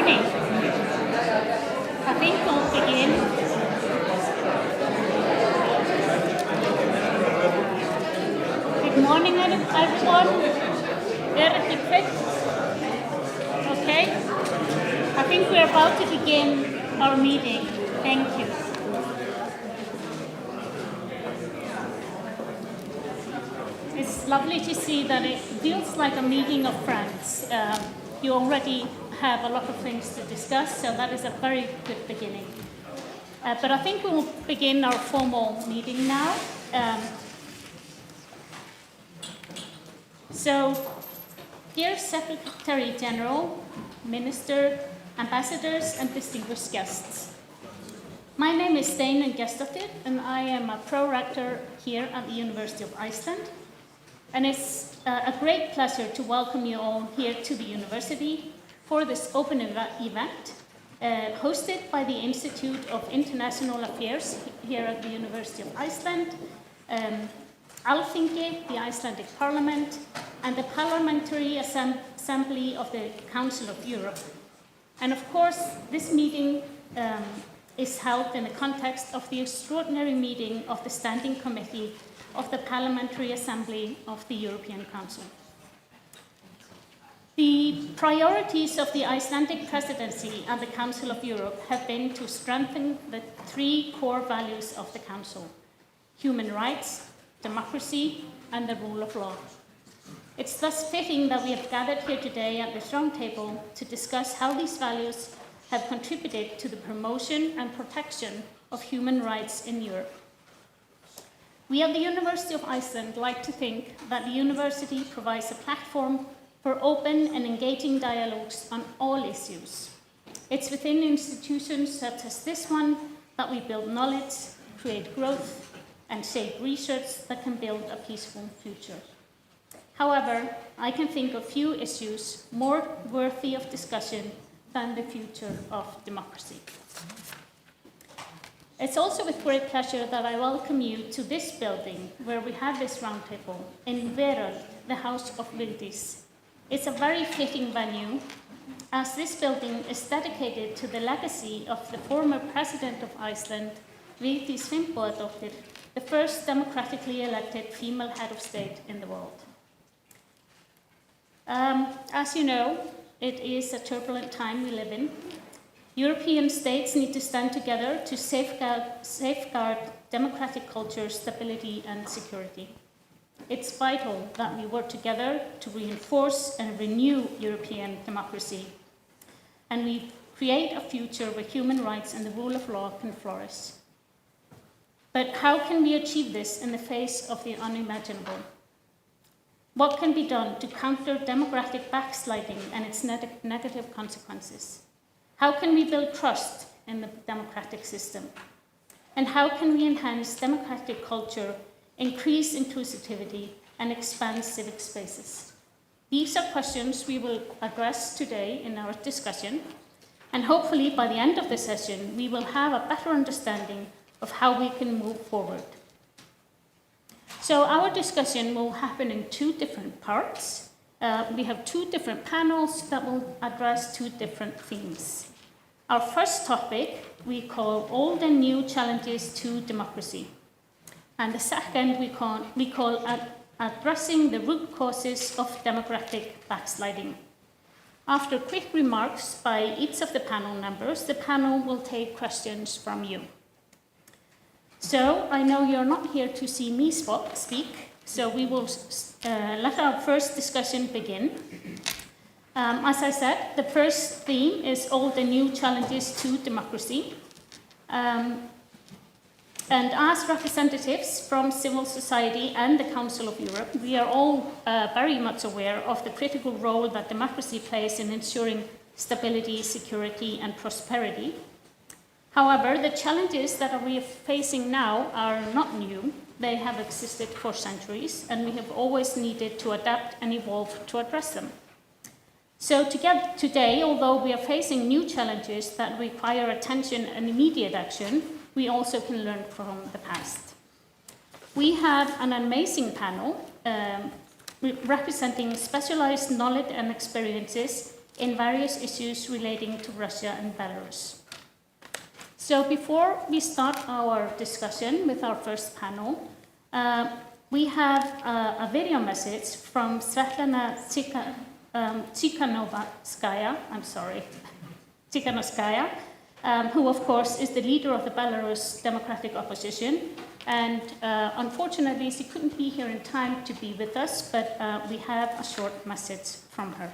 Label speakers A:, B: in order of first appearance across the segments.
A: morning. I think we'll begin. Good morning, everyone. Reykjavik. Okay. I think we're about to begin our meeting. Thank you. It's lovely to see that it feels like a meeting of friends. You already have a lot of things to discuss, so that is a very good beginning. But I think we will begin our formal meeting now. So, dear Secretary General, Minister, Ambassadors, and distinguished guests. My name is Steinunn Gestsdóttir, and I am a pro-rector here at the University of Iceland. And it's a great pleasure to welcome you all here to the university for this open event hosted by the Institute of International Affairs here at the University of Iceland, Alþingi, the Icelandic Parliament, and the Parliamentary Assembly of the Council of Europe. And of course, this meeting is held in the context of the extraordinary meeting of the Standing Committee of the Parliamentary Assembly of the European Council. The priorities of the Icelandic presidency and the Council of Europe have been to strengthen the three core values of the Council: human rights, democracy, and the rule of law. It's thus fitting that we have gathered here today at this round table to discuss how these values have contributed to the promotion and protection of human rights in Europe. We at the University of Iceland like to think that the university provides a platform for open and engaging dialogues on all issues. It's within institutions such as this one that we build knowledge, create growth, and shape research that can build a peaceful future. However, I can think of few issues more worthy of discussion than the future of democracy. It's also with great pleasure that I welcome you to this building where we have this roundtable in Veröld, the House of Vigdís. It's a very fitting venue as this building is dedicated to the legacy of the former President of Iceland, Vigdís Finnbogadóttir, the first democratically elected female head of state in the world. As you know, it is a turbulent time we live in. European states need to stand together to safeguard democratic culture, stability, and security. It's vital that we work together to reinforce and renew European democracy, and we create a future where human rights and the rule of law can flourish. But how can we achieve this in the face of the unimaginable? What can be done to counter democratic backsliding and its negative consequences? How can we build trust in the democratic system? And how can we enhance democratic culture, increase inclusivity, and expand civic spaces? These are questions we will address today in our discussion, and hopefully by the end of the session, we will have a better understanding of how we can move forward. So our discussion will happen in two different parts. We have two different panels that will address two different themes. Our first topic we call Old and New Challenges to Democracy. And the second we call Addressing the Root Causes of Democratic Backsliding. After quick remarks by each of the panel members, the panel will take questions from you. So I know you're not here to see me speak, so we will let our first discussion begin. As I said, the first theme is Old and New Challenges to Democracy. And as representatives from civil society and the Council of Europe, we are all very much aware of the critical role that democracy plays in ensuring stability, security, and prosperity. However, the challenges that we are facing now are not new. They have existed for centuries, and we have always needed to adapt and evolve to address them. So today, although we are facing new challenges that require attention and immediate action, we also can learn from the past. We have an amazing panel representing specialized knowledge and experiences in various issues relating to Russia and Belarus. So before we start our discussion with our first panel, we have a video message from Svetlana Tikhanovskaya, who of course is the leader of the Belarus Democratic Opposition. And unfortunately, she couldn't be here in time to be with us, but we have a short message from her.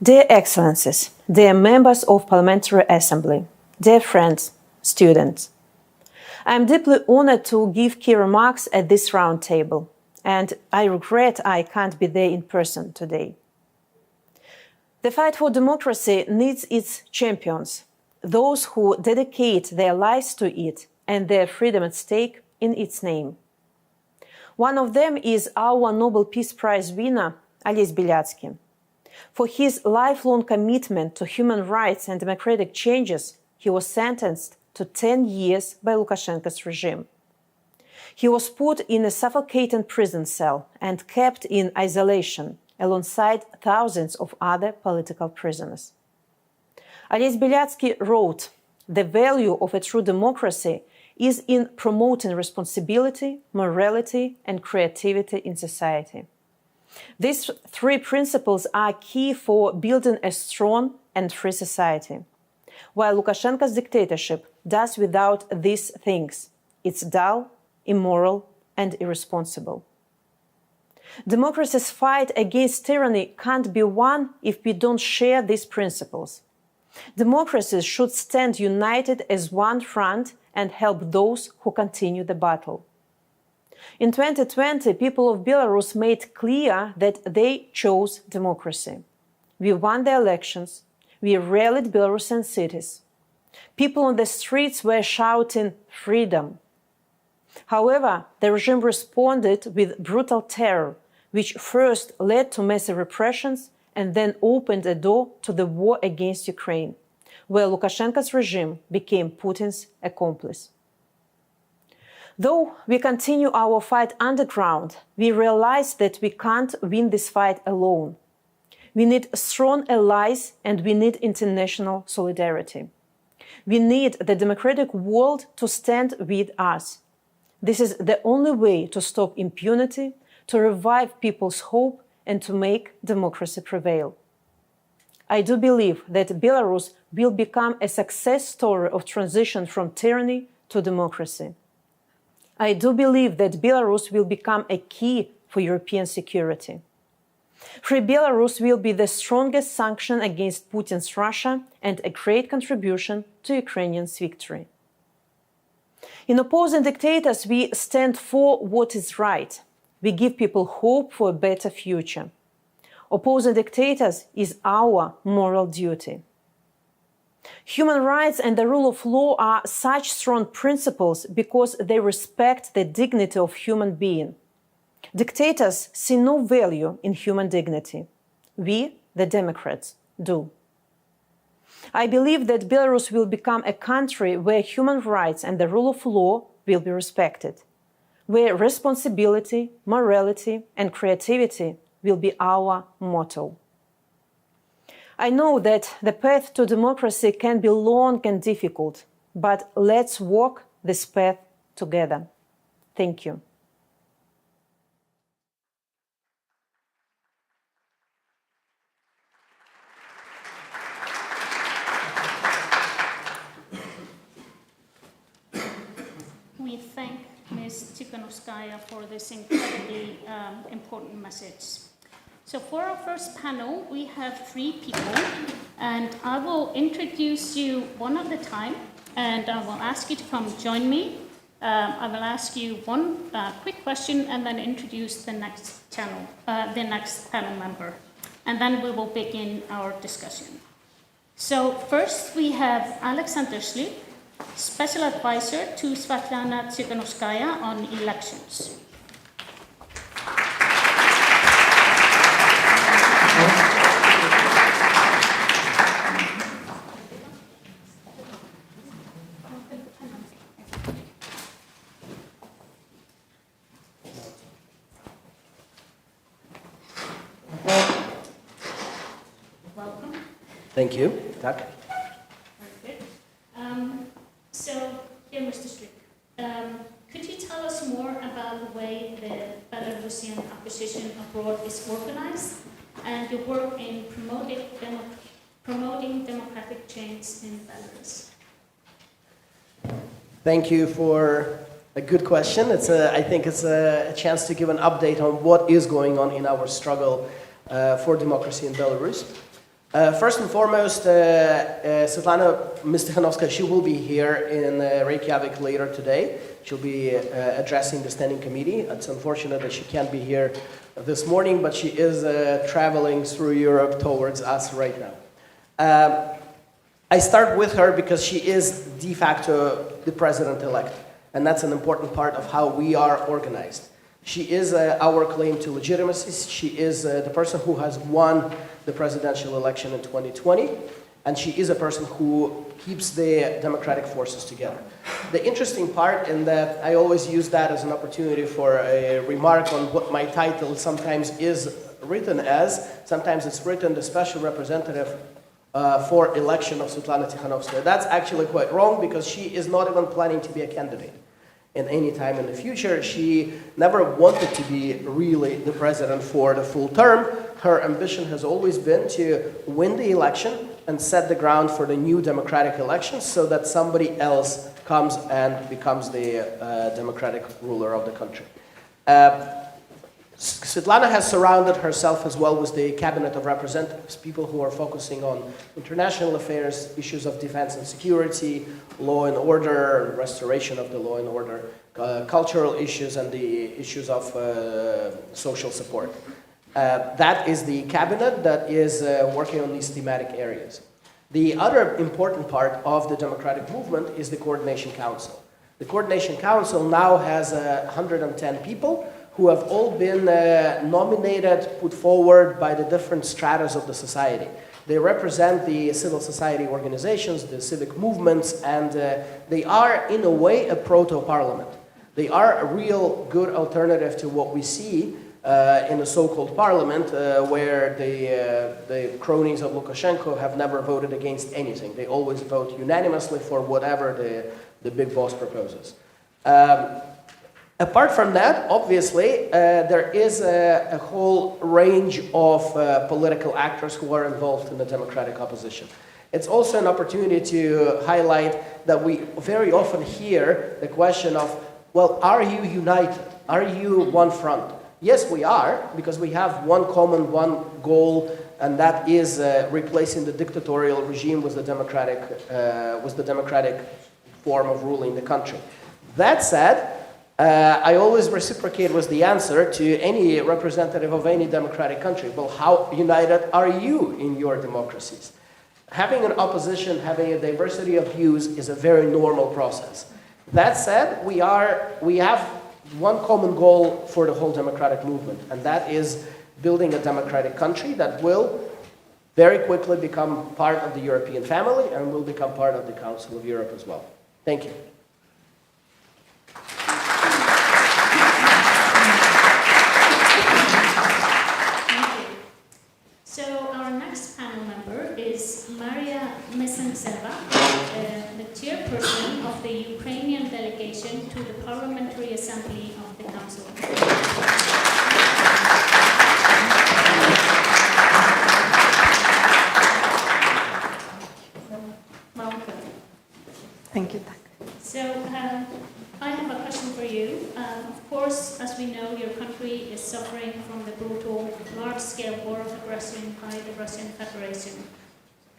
B: Dear Excellencies, dear members of Parliamentary Assembly, dear friends, students, I am deeply honored to give key remarks at this round table, and I regret I can't be there in person today. The fight for democracy needs its champions, those who dedicate their lives to it and their freedom at stake in its name. One of them is our Nobel Peace Prize winner, Ales Bialiatski. For his lifelong commitment to human rights and democratic changes, he was sentenced to 10 years by Lukashenko's regime. He was put in a suffocating prison cell and kept in isolation alongside thousands of other political prisoners. Ales Bialiatski wrote, "The value of a true democracy is in promoting responsibility, morality, and creativity in society. These three principles are key for building a strong and free society. While Lukashenko's dictatorship does without these things, it's dull, immoral, and irresponsible. Democracy's fight against tyranny can't be won if we don't share these principles. Democracies should stand united as one front and help those who continue the battle. In 2020, people of Belarus made clear that they chose democracy. We won the elections. We rallied Belarusian cities. People on the streets were shouting freedom. However, the regime responded with brutal terror, which first led to massive repressions and then opened a door to the war against Ukraine, where Lukashenko's regime became Putin's accomplice. Though we continue our fight underground, we realize that we can't win this fight alone. We need strong allies and we need international solidarity. We need the democratic world to stand with us. This is the only way to stop impunity, to revive people's hope, and to make democracy prevail. I do believe that Belarus will become a success story of transition from tyranny to democracy. I do believe that Belarus will become a key for European security. Free Belarus will be the strongest sanction against Putin's Russia and a great contribution to Ukrainians' victory. In opposing dictators, we stand for what is right. We give people hope for a better future. Opposing dictators is our moral duty. Human rights and the rule of law are such strong principles because they respect the dignity of human being. Dictators see no value in human dignity. We, the Democrats, do. I believe that Belarus will become a country where human rights and the rule of law will be respected, where responsibility, morality, and creativity will be our motto. I know that the path to democracy can be long and difficult, but let's walk this path together. Thank you.
A: We thank Ms. Tikhanovskaya for this incredibly important message. So for our first panel, we have 3 people, and I will introduce you one at a time, and I will ask you to come join me. I will ask you one quick question and then introduce the next panel member, and then we will begin our discussion. So first we have Alexander Slik, Special Advisor to Svetlana Tikhanovskaya on elections.
C: Thank you. Tak.
A: Very good. So, here, Mr. Strick, could you tell us more about the way the Belarusian opposition abroad is organized and your work in promoting democratic change in Belarus?
C: Thank you for a good question. I think it's a chance to give an update on what is going on in our struggle for democracy in Belarus. First and foremost, Svetlana Mistikhanovskaya, she will be here in Reykjavik later today. She'll be addressing the standing committee. It's unfortunate that she can't be here this morning, but she is traveling through Europe towards us right now. I start with her because she is de facto the president-elect, and that's an important part of how we are organized. She is our claim to legitimacy. She is the person who has won the presidential election in 2020, and she is a person who keeps the democratic forces together. The interesting part in that I always use that as an opportunity for a remark on what my title sometimes is written as. Sometimes it's written the special representative for election of Svetlana Tikhanovskaya. That's actually quite wrong because she is not even planning to be a candidate in any time in the future. She never wanted to be really the president for the full term. Her ambition has always been to win the election and set the ground for the new democratic elections so that somebody else comes and becomes the democratic ruler of the country. Svetlana has surrounded herself as well with the cabinet of representatives, people who are focusing on international affairs, issues of defense and security, law and order, restoration of the law and order, cultural issues, and the issues of social support. That is the cabinet that is working on these thematic areas. The other important part of the democratic movement is the Coordination Council. The Coordination Council now has 110 people who have all been nominated, put forward by the different stratas of the society. They represent the civil society organizations, the civic movements, and they are, in a way, a proto-parliament. They are a real good alternative to what we see in the so-called parliament, where the cronies of Lukashenko have never voted against anything. They always vote unanimously for whatever the big boss proposes. Apart from that, obviously, there is a whole range of political actors who are involved in the democratic opposition. It's also an opportunity to highlight that we very often hear the question of, well, are you united? Are you one front? Yes, we are, because we have one common, one goal, and that is replacing the dictatorial regime with the democratic form of ruling the country. That said, I always reciprocate with the answer to any representative of any democratic country. Well, how united are you in your democracies? Having an opposition, having a diversity of views is a very normal process. That said, we have one common goal for the whole democratic movement, and that is building a democratic country that will very quickly become part of the European family and will become part of the Council of Europe as well. Thank you.
A: So our next panel member is Maria Mesentseva, the chairperson of the Ukrainian delegation to the Parliamentary Assembly of the Council of Europe. Welcome.
D: Thank you.
A: So I have a question for you. Of course, as we know, your country is suffering from the brutal, large-scale war of aggression by the Russian Federation.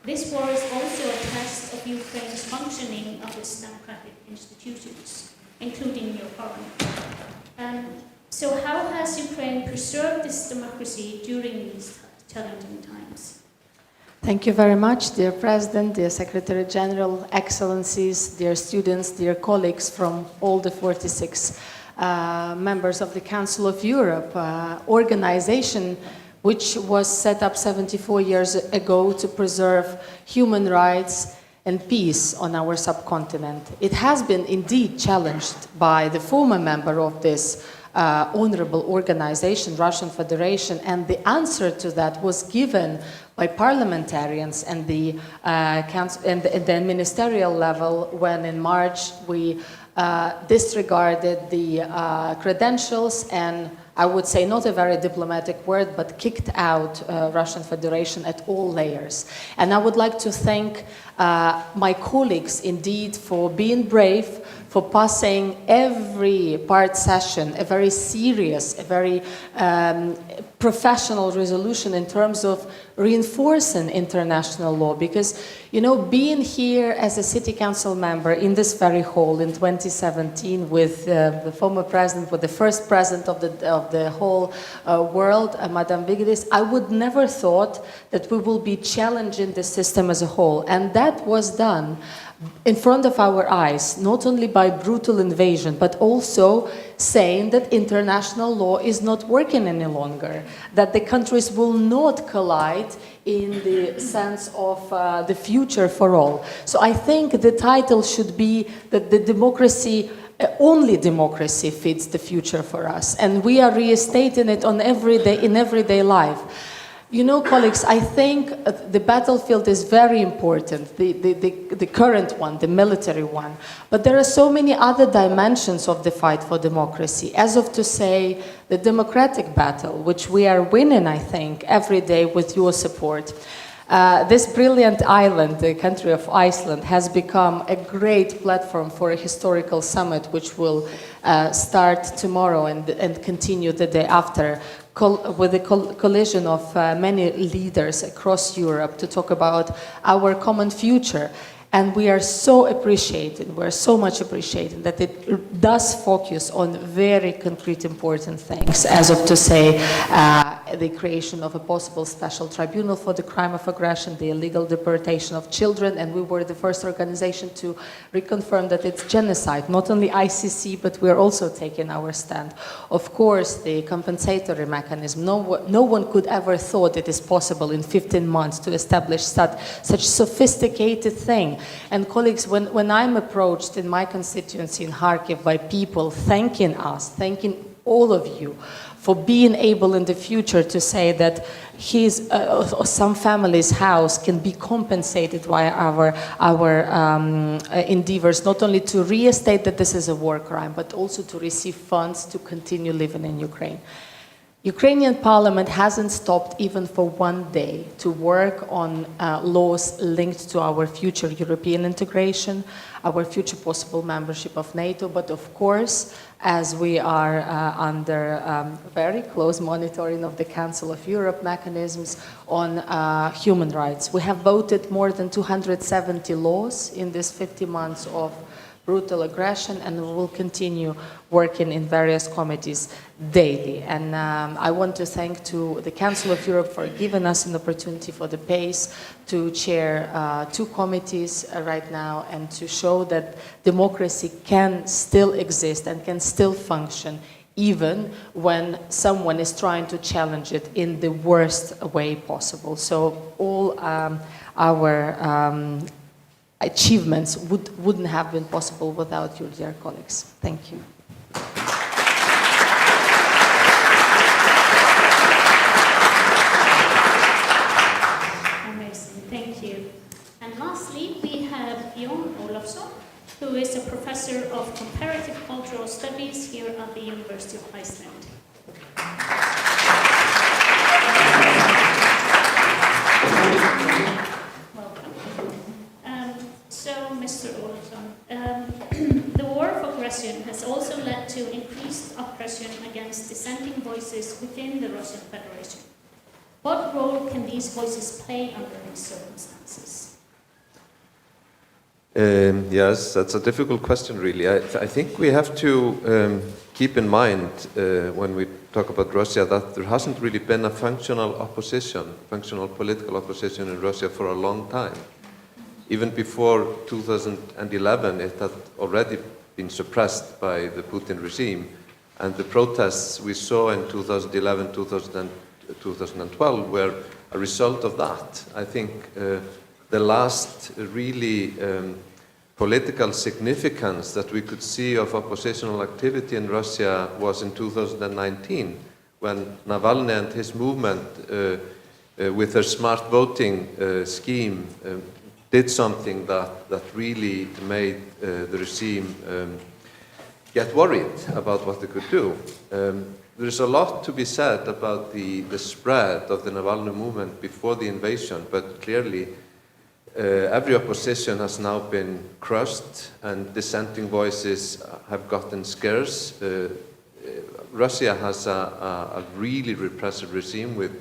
A: This war is also a test of Ukraine's functioning of its democratic institutions, including your parliament. So how has Ukraine preserved this democracy during these challenging times?
D: Thank you very much, dear President, dear Secretary General, Excellencies, dear students, dear colleagues from all the 46 members of the Council of Europe, organization which was set up 74 years ago to preserve human rights and peace on our subcontinent. It has been indeed challenged by the former member of this honorable organization, Russian Federation, and the answer to that was given by parliamentarians and the council and the ministerial level when in March we disregarded the credentials and I would say not a very diplomatic word, but kicked out Russian Federation at all layers. And I would like to thank my colleagues indeed for being brave, for passing every part session, a very serious, a very professional resolution in terms of reinforcing international law. Because, you know, being here as a city council member in this very hall in 2017 with the former president, with the first president of the whole world, Madame Vigdis, I would never thought that we will be challenging the system as a whole. And that was done in front of our eyes, not only by brutal invasion, but also saying that international law is not working any longer, that the countries will not collide in the sense of the future for all. So I think the title should be that the democracy, only democracy fits the future for us. And we are restating it on in everyday life. You know, colleagues, I think the battlefield is very important, the current one, the military one. But there are so many other dimensions of the fight for democracy. As of to say, the democratic battle, which we are winning, I think, every day with your support. This brilliant island, the country of Iceland, has become a great platform for a historical summit, which will start tomorrow and continue the day after, with a collision of many leaders across Europe to talk about our common future. And we are so appreciated, we're so much appreciated that it does focus on very concrete, important things, as of to say, the creation of a possible special tribunal for the crime of aggression, the illegal deportation of children, and we were the first organization to reconfirm that it's genocide, not only ICC, but we're also taking our stand. Of course, the compensatory mechanism, no one could ever thought it is possible in 15 months to establish such sophisticated thing. And colleagues, when I'm approached in my constituency in Kharkiv by people thanking us, thanking all of you for being able in the future to say that his or some family's house can be compensated by our endeavors, not only to restate that this is a war crime, but also to receive funds to continue living in Ukraine. Ukrainian parliament hasn't stopped even for one day to work on laws linked to our future European integration, our future possible membership of NATO, but of course, as we are under very close monitoring of the Council of Europe mechanisms on human rights. We have voted more than 270 laws in these 50 months of brutal aggression, and we will continue working in various committees daily. And I want to thank to the Council of Europe for giving us an opportunity for the PACE to chair 2 committees right now and to show that democracy can still exist and can still function even when someone is trying to challenge it in the worst way possible. So all our achievements wouldn't have been possible without you, dear colleagues. Thank you.
A: Amazing, thank you. And lastly, we have Jon Olofsson, who is a professor of comparative cultural studies here at the University of Iceland. Mr. Olofsson, the war of aggression has also led to increased oppression against dissenting voices within the Russian Federation. What role can these voices play under these circumstances?
E: Yes, that's a difficult question, really. I think we have to keep in mind when we talk about Russia that there hasn't really been a functional political opposition in Russia for a long time. Even before 2011, it had already been suppressed by the Putin regime. And the protests we saw in 2011, 2012 were a result of that. I think the last really political significance that we could see of oppositional activity in Russia was in 2019, when Navalny and his movement, with their smart voting scheme, did something that really made the regime get worried about what they could do. There's a lot to be said about the spread of the Navalny movement before the invasion, but clearly every opposition has now been crushed and dissenting voices have gotten scarce. Russia has a really repressive regime with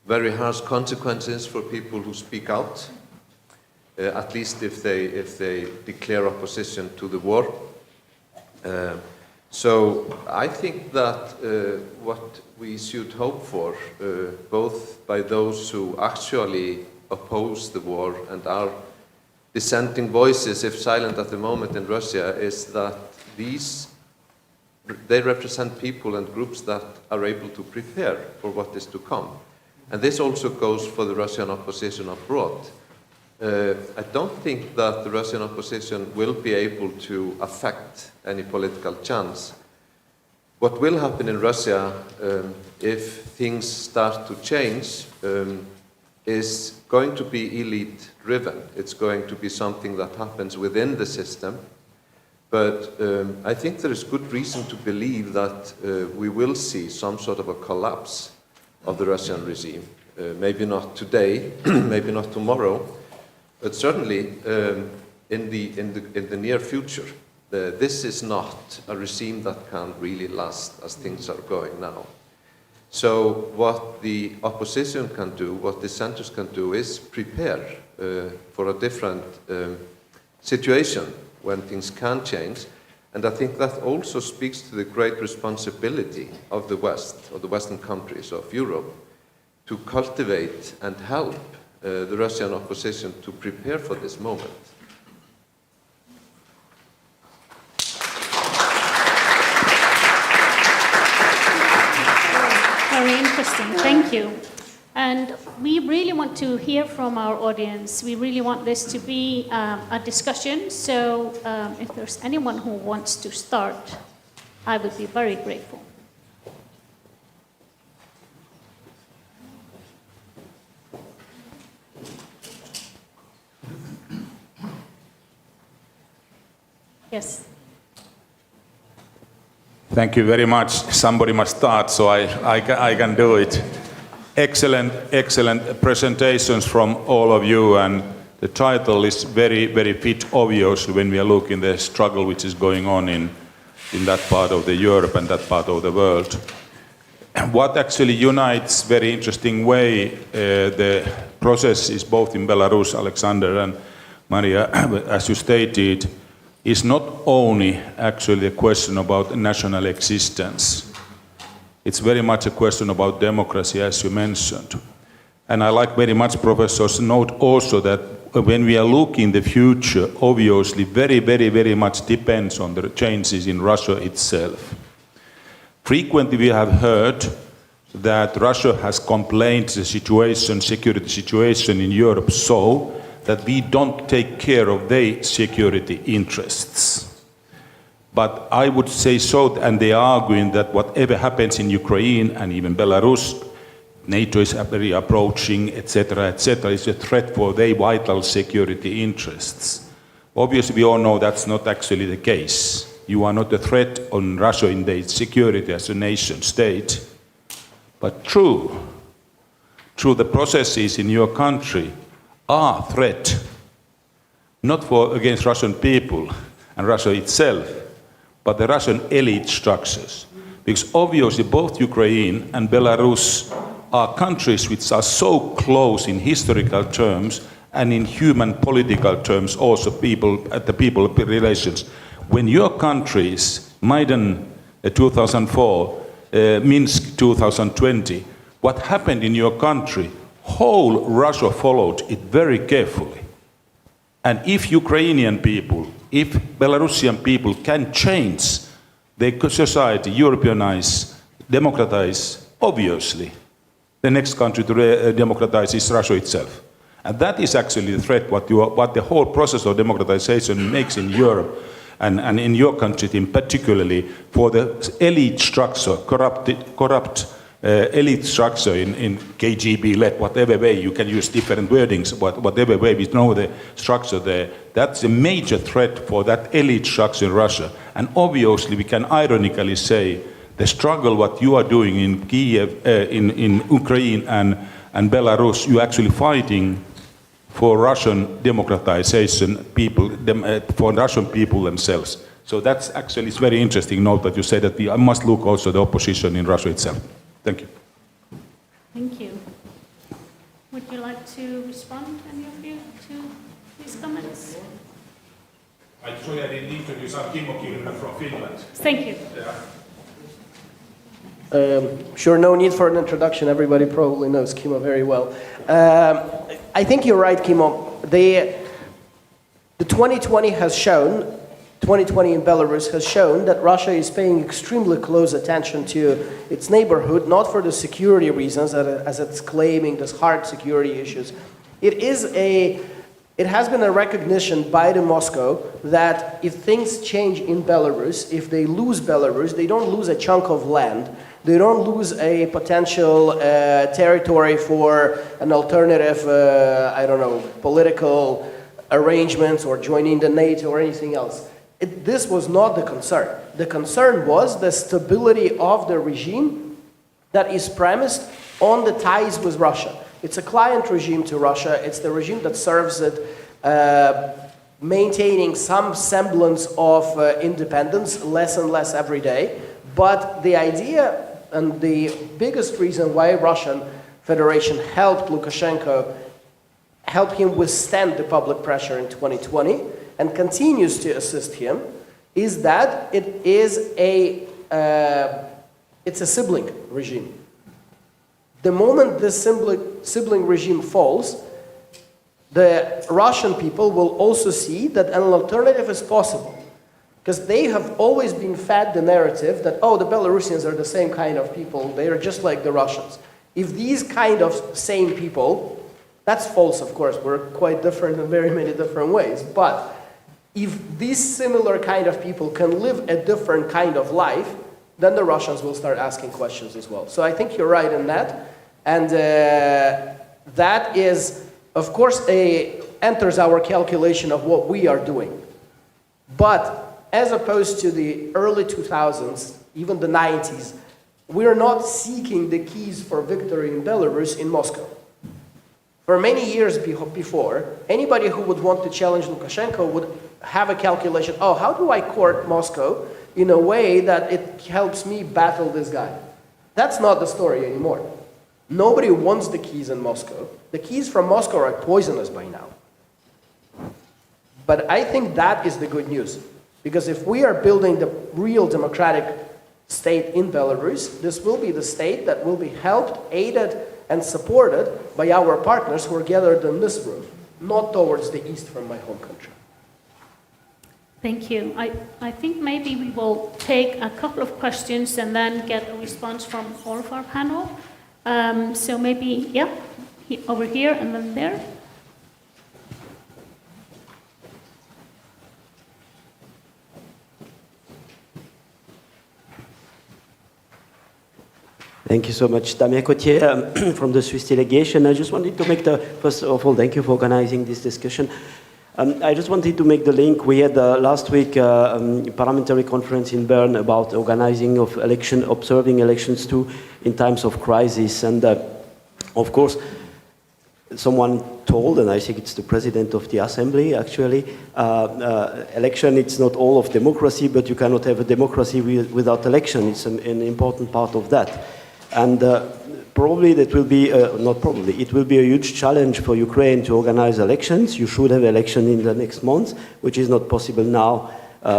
E: very harsh consequences for people who speak out, at least if they declare opposition to the war. So I think that what we should hope for, both by those who actually oppose the war and are dissenting voices, if silent at the moment in Russia, is that they represent people and groups that are able to prepare for what is to come. And this also goes for the Russian opposition abroad. I don't think that the Russian opposition will be able to affect any political chance. What will happen in Russia, if things start to change, is going to be elite-driven. It's going to be something that happens within the system. But I think there is good reason to believe that we will see some sort of a collapse of the Russian regime. Maybe not today, maybe not tomorrow, but certainly in the near future. This is not a regime that can really last as things are going now. So what the opposition can do, what dissenters can do, is prepare for a different situation when things can change. And I think that also speaks to the great responsibility of the West, of the Western countries of Europe, to cultivate and help the Russian opposition to prepare for this moment.
A: Very interesting, thank you. And we really want to hear from our audience. We really want this to be a discussion. So if there's anyone who wants to start, I would be very grateful. Yes.
F: Thank you very much. Somebody must start, so I can do it. Excellent presentations from all of you, and the title is very fit, obviously, when we are looking at the struggle which is going on in that part of the Europe and that part of the world. What actually unites very interesting way the processes both in Belarus, Alexander and Maria, as you stated, is not only actually a question about national existence. It's very much a question about democracy, as you mentioned. And I like very much Professor's note also that when we are looking the future, obviously very much depends on the changes in Russia itself. Frequently we have heard that Russia has complained the situation, security situation in Europe so that we don't take care of their security interests. But I would say so, and they are arguing that whatever happens in Ukraine and even Belarus, NATO is very approaching, etc., is a threat for their vital security interests. Obviously, we all know that's not actually the case. You are not a threat on Russia in their security as a nation state. But true, the processes in your country are a threat, not against Russian people and Russia itself, but the Russian elite structures. Because obviously both Ukraine and Belarus are countries which are so close in historical terms and in human political terms also the people relations. When your countries, Maidan 2004, Minsk 2020, what happened in your country, whole Russia followed it very carefully. And if Ukrainian people, if Belarusian people can change their society, Europeanize, democratize, obviously, the next country to democratize is Russia itself. And that is actually the threat, what the whole process of democratization makes in Europe, and in your country in particularly, for the elite structure, corrupt elite structure in KGB-led, whatever way, you can use different wordings, whatever way, we know the structure there. That's a major threat for that elite structure in Russia. And obviously we can ironically say the struggle what you are doing in Kiev, in Ukraine and Belarus, you're actually fighting for Russian democratization, for Russian people themselves. So that's actually, it's very interesting note that you say that we must look also at the opposition in Russia itself. Thank you.
A: Thank you. Would you like to respond, any of you, to these comments?
F: I'm sorry I didn't introduce Kimmo Kiljunen from Finland.
A: Thank you.
C: Sure, no need for an introduction. Everybody probably knows Kimmo very well. I think you're right, Kimmo. The 2020 has shown, 2020 in Belarus has shown that Russia is paying extremely close attention to its neighborhood, not for the security reasons, as it's claiming these hard security issues. It has been a recognition by the Moscow that if things change in Belarus, if they lose Belarus, they don't lose a chunk of land. They don't lose a potential territory for an alternative, political arrangements or joining the NATO or anything else. This was not the concern. The concern was the stability of the regime that is premised on the ties with Russia. It's a client regime to Russia. It's the regime that serves it, maintaining some semblance of independence, less and less every day. But the idea and the biggest reason why Russian Federation helped Lukashenko, helped him withstand the public pressure in 2020 and continues to assist him, is that it's a sibling regime. The moment this sibling regime falls, the Russian people will also see that an alternative is possible. Because they have always been fed the narrative that, oh, the Belarusians are the same kind of people, they are just like the Russians. If these kind of same people, that's false, of course, we're quite different in very many different ways, but if these similar kind of people can live a different kind of life, then the Russians will start asking questions as well. So I think you're right in that, and that is, of course, enters our calculation of what we are doing. But as opposed to the early 2000s, even the 90s, we are not seeking the keys for victory in Belarus in Moscow. For many years before, anybody who would want to challenge Lukashenko would have a calculation, oh, how do I court Moscow in a way that it helps me battle this guy? That's not the story anymore. Nobody wants the keys in Moscow. The keys from Moscow are poisonous by now. But I think that is the good news. Because if we are building the real democratic state in Belarus, this will be the state that will be helped, aided, and supported by our partners who are gathered in this room, not towards the east from my home country.
A: Thank you. I think maybe we will take a couple of questions and then get a response from all of our panel. So maybe, yeah, over here and then there.
G: Thank you so much. Damien Cotier from the Swiss delegation. I just wanted to make first of all, thank you for organizing this discussion. I just wanted to make the link. We had last week a parliamentary conference in Bern about organizing of observing elections too in times of crisis. And of course, someone told, and I think it's the president of the assembly actually, election, it's not all of democracy, but you cannot have a democracy without election. It's an important part of that. And probably that will be, not probably, it will be a huge challenge for Ukraine to organize elections. You should have election in the next month, which is not possible now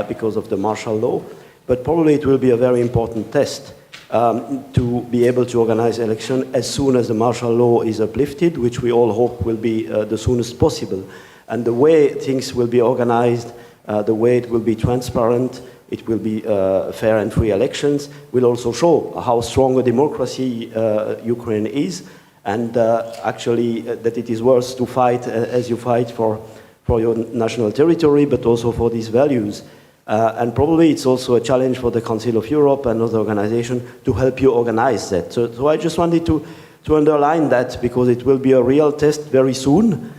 G: because of the martial law. But probably it will be a very important test to be able to organize election as soon as the martial law is uplifted, which we all hope will be the soonest possible. And the way things will be organized, the way it will be transparent, it will be fair and free elections, will also show how strong a democracy Ukraine is. and actually that it is worth to fight as you fight for your national territory, but also for these values. And probably it's also a challenge for the Council of Europe and other organizations to help you organize that. So I just wanted to underline that, because it will be a real test very soon,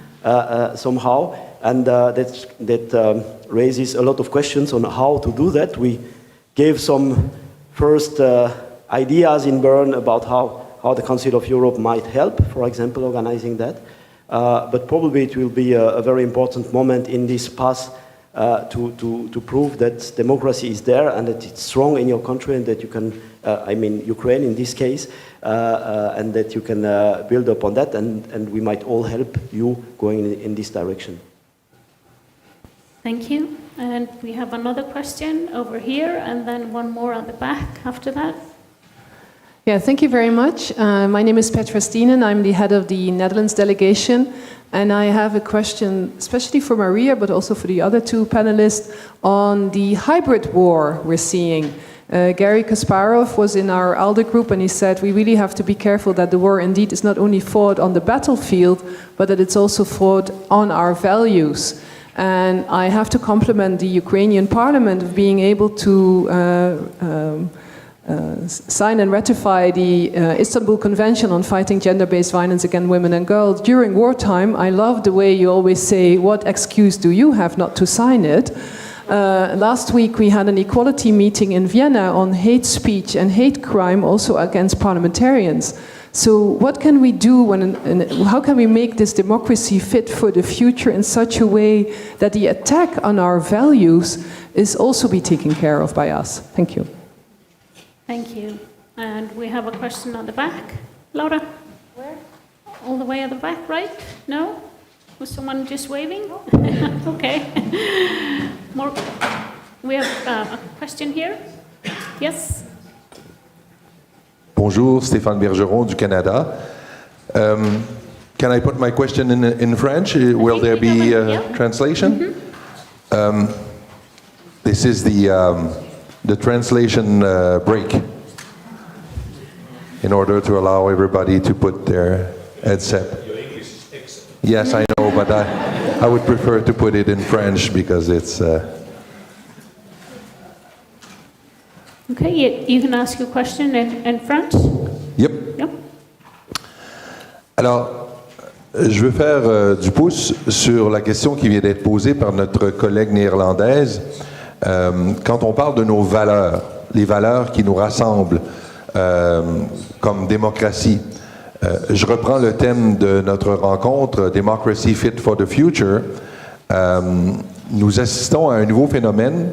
G: somehow, and that raises a lot of questions on how to do that. We gave some first ideas in Bern about how the Council of Europe might help, for example, organizing that. But probably it will be a very important moment in this path to prove that democracy is there and that it's strong in your country, and that you can, I mean Ukraine in this case, and that you can build upon that, and we might all help you going in this direction.
A: Thank you. And we have another question over here, and then one more at the back after that.
H: Yeah, thank you very much. My name is Petra Stienen. I'm the head of the Netherlands delegation. And I have a question, especially for Maria, but also for the other two panelists, on the hybrid war we're seeing. Gary Kasparov was in our ALDE group, and he said we really have to be careful that the war indeed is not only fought on the battlefield, but that it's also fought on our values. And I have to compliment the Ukrainian parliament of being able to sign and ratify the Istanbul Convention on fighting gender-based violence against women and girls during wartime. I love the way you always say, what excuse do you have not to sign it? Last week we had an equality meeting in Vienna on hate speech and hate crime, also against parliamentarians. So what can we do how can we make this democracy fit for the future in such a way that the attack on our values is also be taken care of by us? Thank you.
A: Thank you. And we have a question on the back. Laura? Where? All the way at the back, right? No? Was someone just waving? Okay. More. We have a question here. Yes?
I: Bonjour, Stéphane Bergeron du Canada. Can I put my question in French? Will there be translation? Mm-hmm. This is the translation break, in order to allow everybody to put their headset.
F: Your English is excellent.
I: Yes, I know, but I would prefer to put it in French because it's...
A: Okay, you can ask your question in French.
I: Yep.
A: Yep.
I: Alors, je veux faire du pouce sur la question qui vient d'être posée par notre collègue néerlandaise. Quand on parle de nos valeurs, les valeurs qui nous rassemblent comme démocratie, je reprends le thème de notre rencontre, Democracy Fit for the Future. Nous assistons à un nouveau phénomène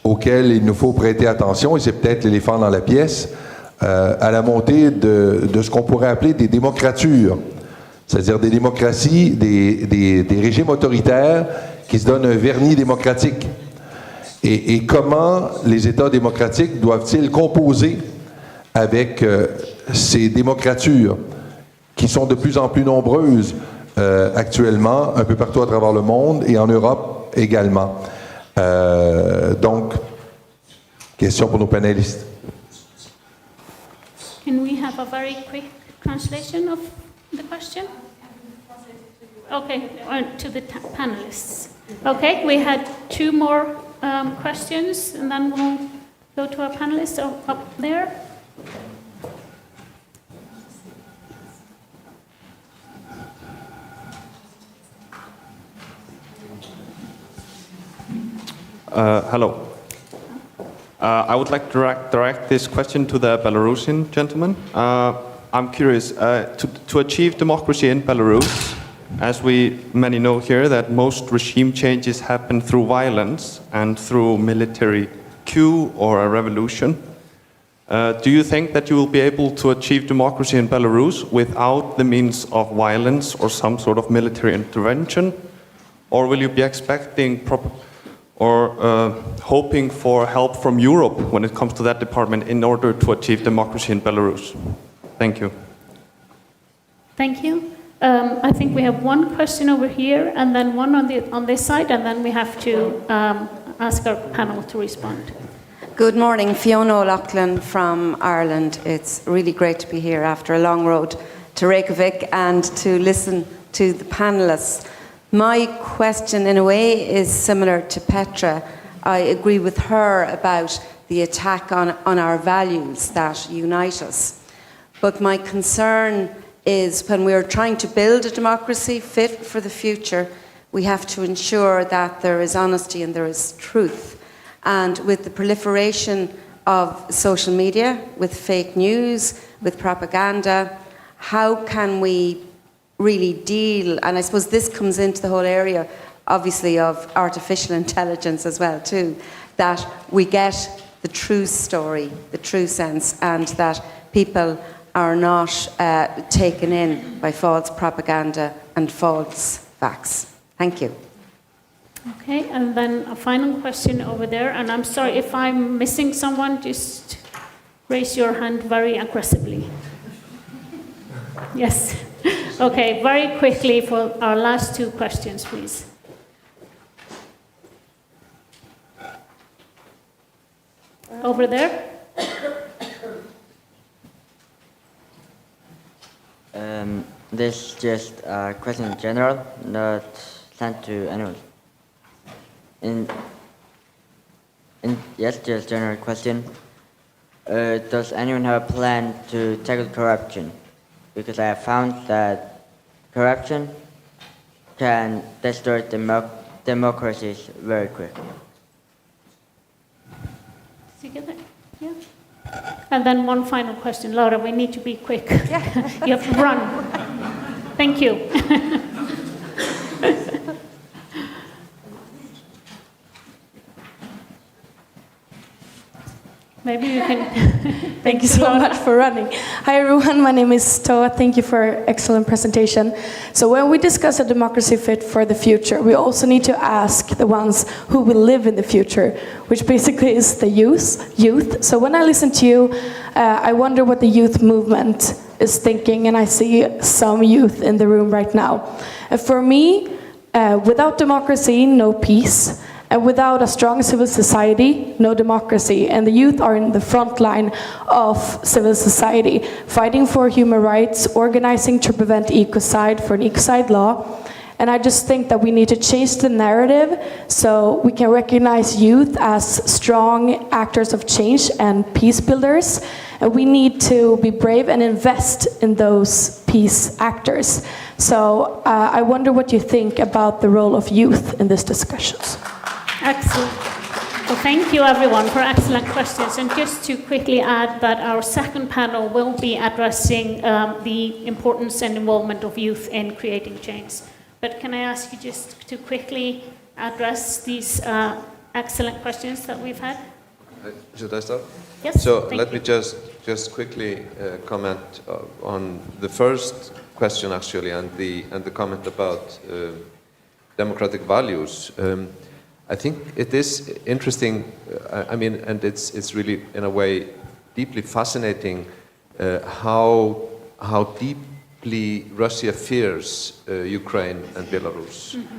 I: auquel il nous faut prêter attention, et c'est peut-être l'éléphant dans la pièce, à la montée de ce qu'on pourrait appeler des démocratures, c'est-à-dire des démocraties, des régimes autoritaires qui se donnent un vernis démocratique. Et comment les États démocratiques doivent-ils composer avec ces démocratures qui sont de plus en plus nombreuses actuellement, un peu partout à travers le monde et en Europe également. Donc, question pour nos panélistes.
A: Can we have a very quick translation of the question? Okay, to the panelists. Okay, we had two more questions, and then we'll go to our panelists up there.
J: Hello. I would like to direct this question to the Belarusian gentleman. I'm curious, to achieve democracy in Belarus, as many know here, that most regime changes happen through violence and through military coup or a revolution. Do you think that you will be able to achieve democracy in Belarus without the means of violence or some sort of military intervention? Or will you be expecting hoping for help from Europe when it comes to that department in order to achieve democracy in Belarus? Thank you.
A: Thank you. I think we have one question over here, and then one on this side, and then we have to ask our panel to respond.
K: Good morning, Fiona O'Loughlin from Ireland. It's really great to be here after a long road to Reykjavik and to listen to the panelists. My question, in a way, is similar to Petra. I agree with her about the attack on our values that unite us. But my concern is when we are trying to build a democracy fit for the future, we have to ensure that there is honesty and there is truth. And with the proliferation of social media, with fake news, with propaganda, how can we really deal, and I suppose this comes into the whole area, obviously, of artificial intelligence as well, too, that we get the true story, the true sense, and that people are not taken in by false propaganda and false facts. Thank you.
A: Okay, and then a final question over there, and I'm sorry if I'm missing someone, just raise your hand very aggressively. Yes. Okay, very quickly for our last two questions, please. Over there.
L: This is just a question in general, not sent to anyone. Yes, just a general question. Does anyone have a plan to tackle corruption? Because I have found that corruption can destroy democracies very quickly.
A: Yeah. And then one final question. Laura, we need to be quick. You have to run. Thank you. Maybe you can.
M: Thank you so much for running. Hi everyone, my name is Toa. Thank you for an excellent presentation. So when we discuss a democracy fit for the future, we also need to ask the ones who will live in the future, which basically is the youth. So when I listen to you, I wonder what the youth movement is thinking, and I see some youth in the room right now. And for me, without democracy, no peace. And without a strong civil society, no democracy. And the youth are in the front line of civil society, fighting for human rights, organizing to prevent ecocide, for an ecocide law. And I just think that we need to change the narrative so we can recognize youth as strong actors of change and peace builders. And we need to be brave and invest in those peace actors. So I wonder what you think about the role of youth in these discussions.
A: Excellent. Well, thank you everyone for excellent questions. And just to quickly add that our second panel will be addressing the importance and involvement of youth in creating change. But can I ask you just to quickly address these excellent questions that we've had?
E: Should I start?
A: Yes.
E: So let me just quickly comment on the first question actually, and the comment about democratic values. I think it is interesting, and it's really, in a way, deeply fascinating how deeply Russia fears Ukraine and Belarus. Mm-hmm.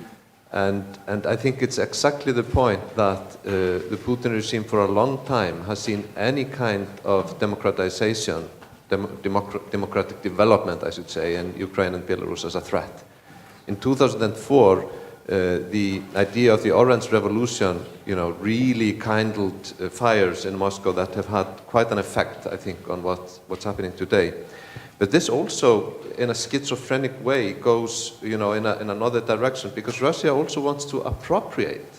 E: And I think it's exactly the point that the Putin regime for a long time has seen any kind of democratization, democratic development, I should say, in Ukraine and Belarus as a threat. In 2004, the idea of the Orange Revolution, really kindled fires in Moscow that have had quite an effect, I think, on what's happening today. But this also, in a schizophrenic way, goes, in another direction, because Russia also wants to appropriate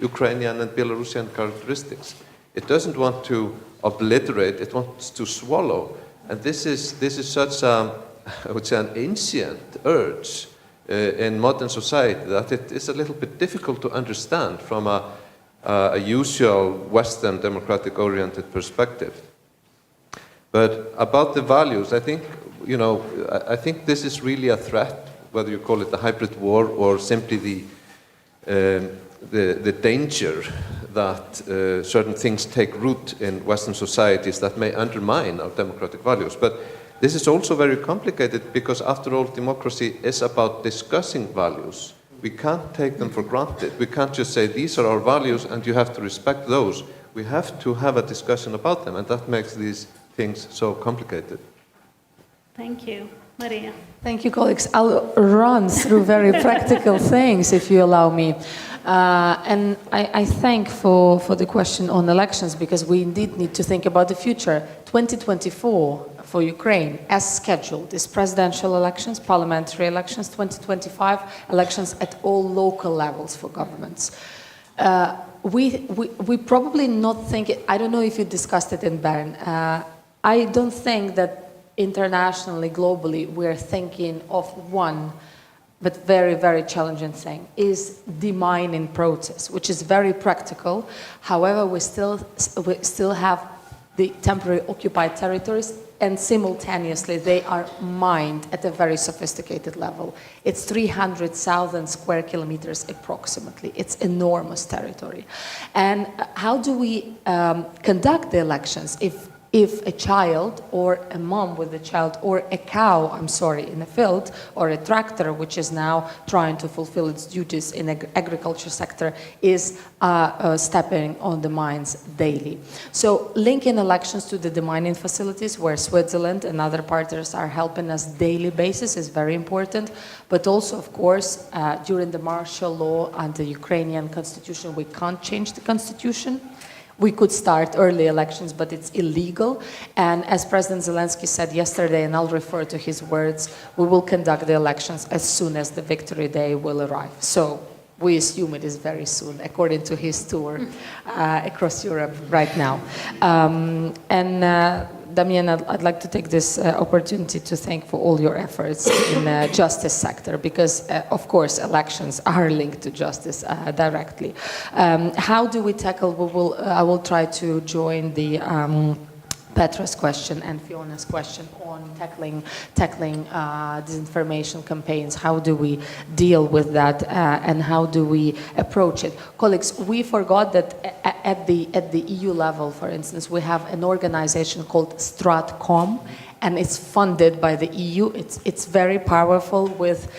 E: Ukrainian and Belarusian characteristics. It doesn't want to obliterate; it wants to swallow. And this is such I would say, an ancient urge in modern society that it is a little bit difficult to understand from a usual Western democratic-oriented perspective. But about the values, I think, I think this is really a threat, whether you call it a hybrid war or simply the danger that certain things take root in Western societies that may undermine our democratic values. But this is also very complicated because, after all, democracy is about discussing values. We can't take them for granted. We can't just say, these are our values and you have to respect those. We have to have a discussion about them, and that makes these things so complicated.
A: Thank you. Maria.
D: Thank you, colleagues. I'll run through very practical things, if you allow me. And I thank for the question on elections, because we indeed need to think about the future. 2024 for Ukraine, as scheduled, is presidential elections, parliamentary elections, 2025 elections at all local levels for governments. We probably not think, I don't know if you discussed it in Bern, I don't think that internationally, globally, we're thinking of one, but very, very challenging thing, is demining process, which is very practical. However, we still have the temporary occupied territories, and simultaneously they are mined at a very sophisticated level. It's 300,000 square kilometers approximately. It's enormous territory. And how do we conduct the elections if a child or a mom with a child or a cow, in a field, or a tractor which is now trying to fulfill its duties in the agriculture sector is stepping on the mines daily. So linking elections to the demining facilities where Switzerland and other partners are helping us daily basis is very important. But also, of course, during the martial law and the Ukrainian constitution, we can't change the constitution. We could start early elections, but it's illegal. And as President Zelensky said yesterday, and I'll refer to his words, we will conduct the elections as soon as the victory day will arrive. So we assume it is very soon, according to his tour across Europe right now. Damien, I'd like to take this opportunity to thank for all your efforts in the justice sector, because, of course, elections are linked to justice directly. How do we tackle, I will try to join the Petra's question and Fiona's question on tackling disinformation campaigns. How do we deal with that and how do we approach it? Colleagues, we forgot that at the EU level, for instance, we have an organization called Stratcom, and it's funded by the EU. It's very powerful with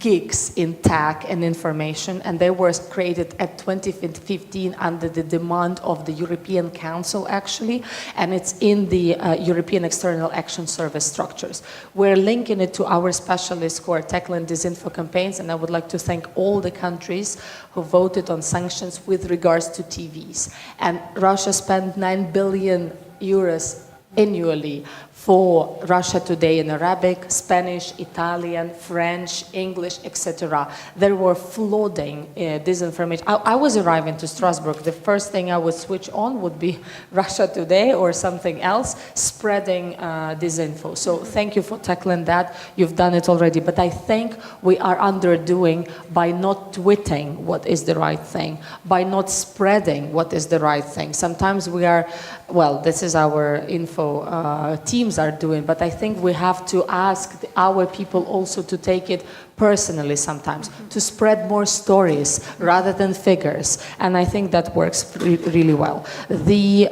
D: geeks in tech and information, and they were created at 2015 under the demand of the European Council, actually, and it's in the European External Action Service structures. We're linking it to our specialists who are tackling disinfo campaigns, and I would like to thank all the countries who voted on sanctions with regards to TVs. And Russia spent 9 billion euros annually for Russia Today in Arabic, Spanish, Italian, French, English, etc. There were flooding disinformation. I was arriving to Strasbourg. The first thing I would switch on would be Russia Today or something else, spreading disinfo. So thank you for tackling that. You've done it already. But I think we are underdoing by not tweeting what is the right thing, by not spreading what is the right thing. Sometimes we are, well, this is our info teams are doing, but I think we have to ask our people also to take it personally sometimes, to spread more stories rather than figures, and I think that works really well. The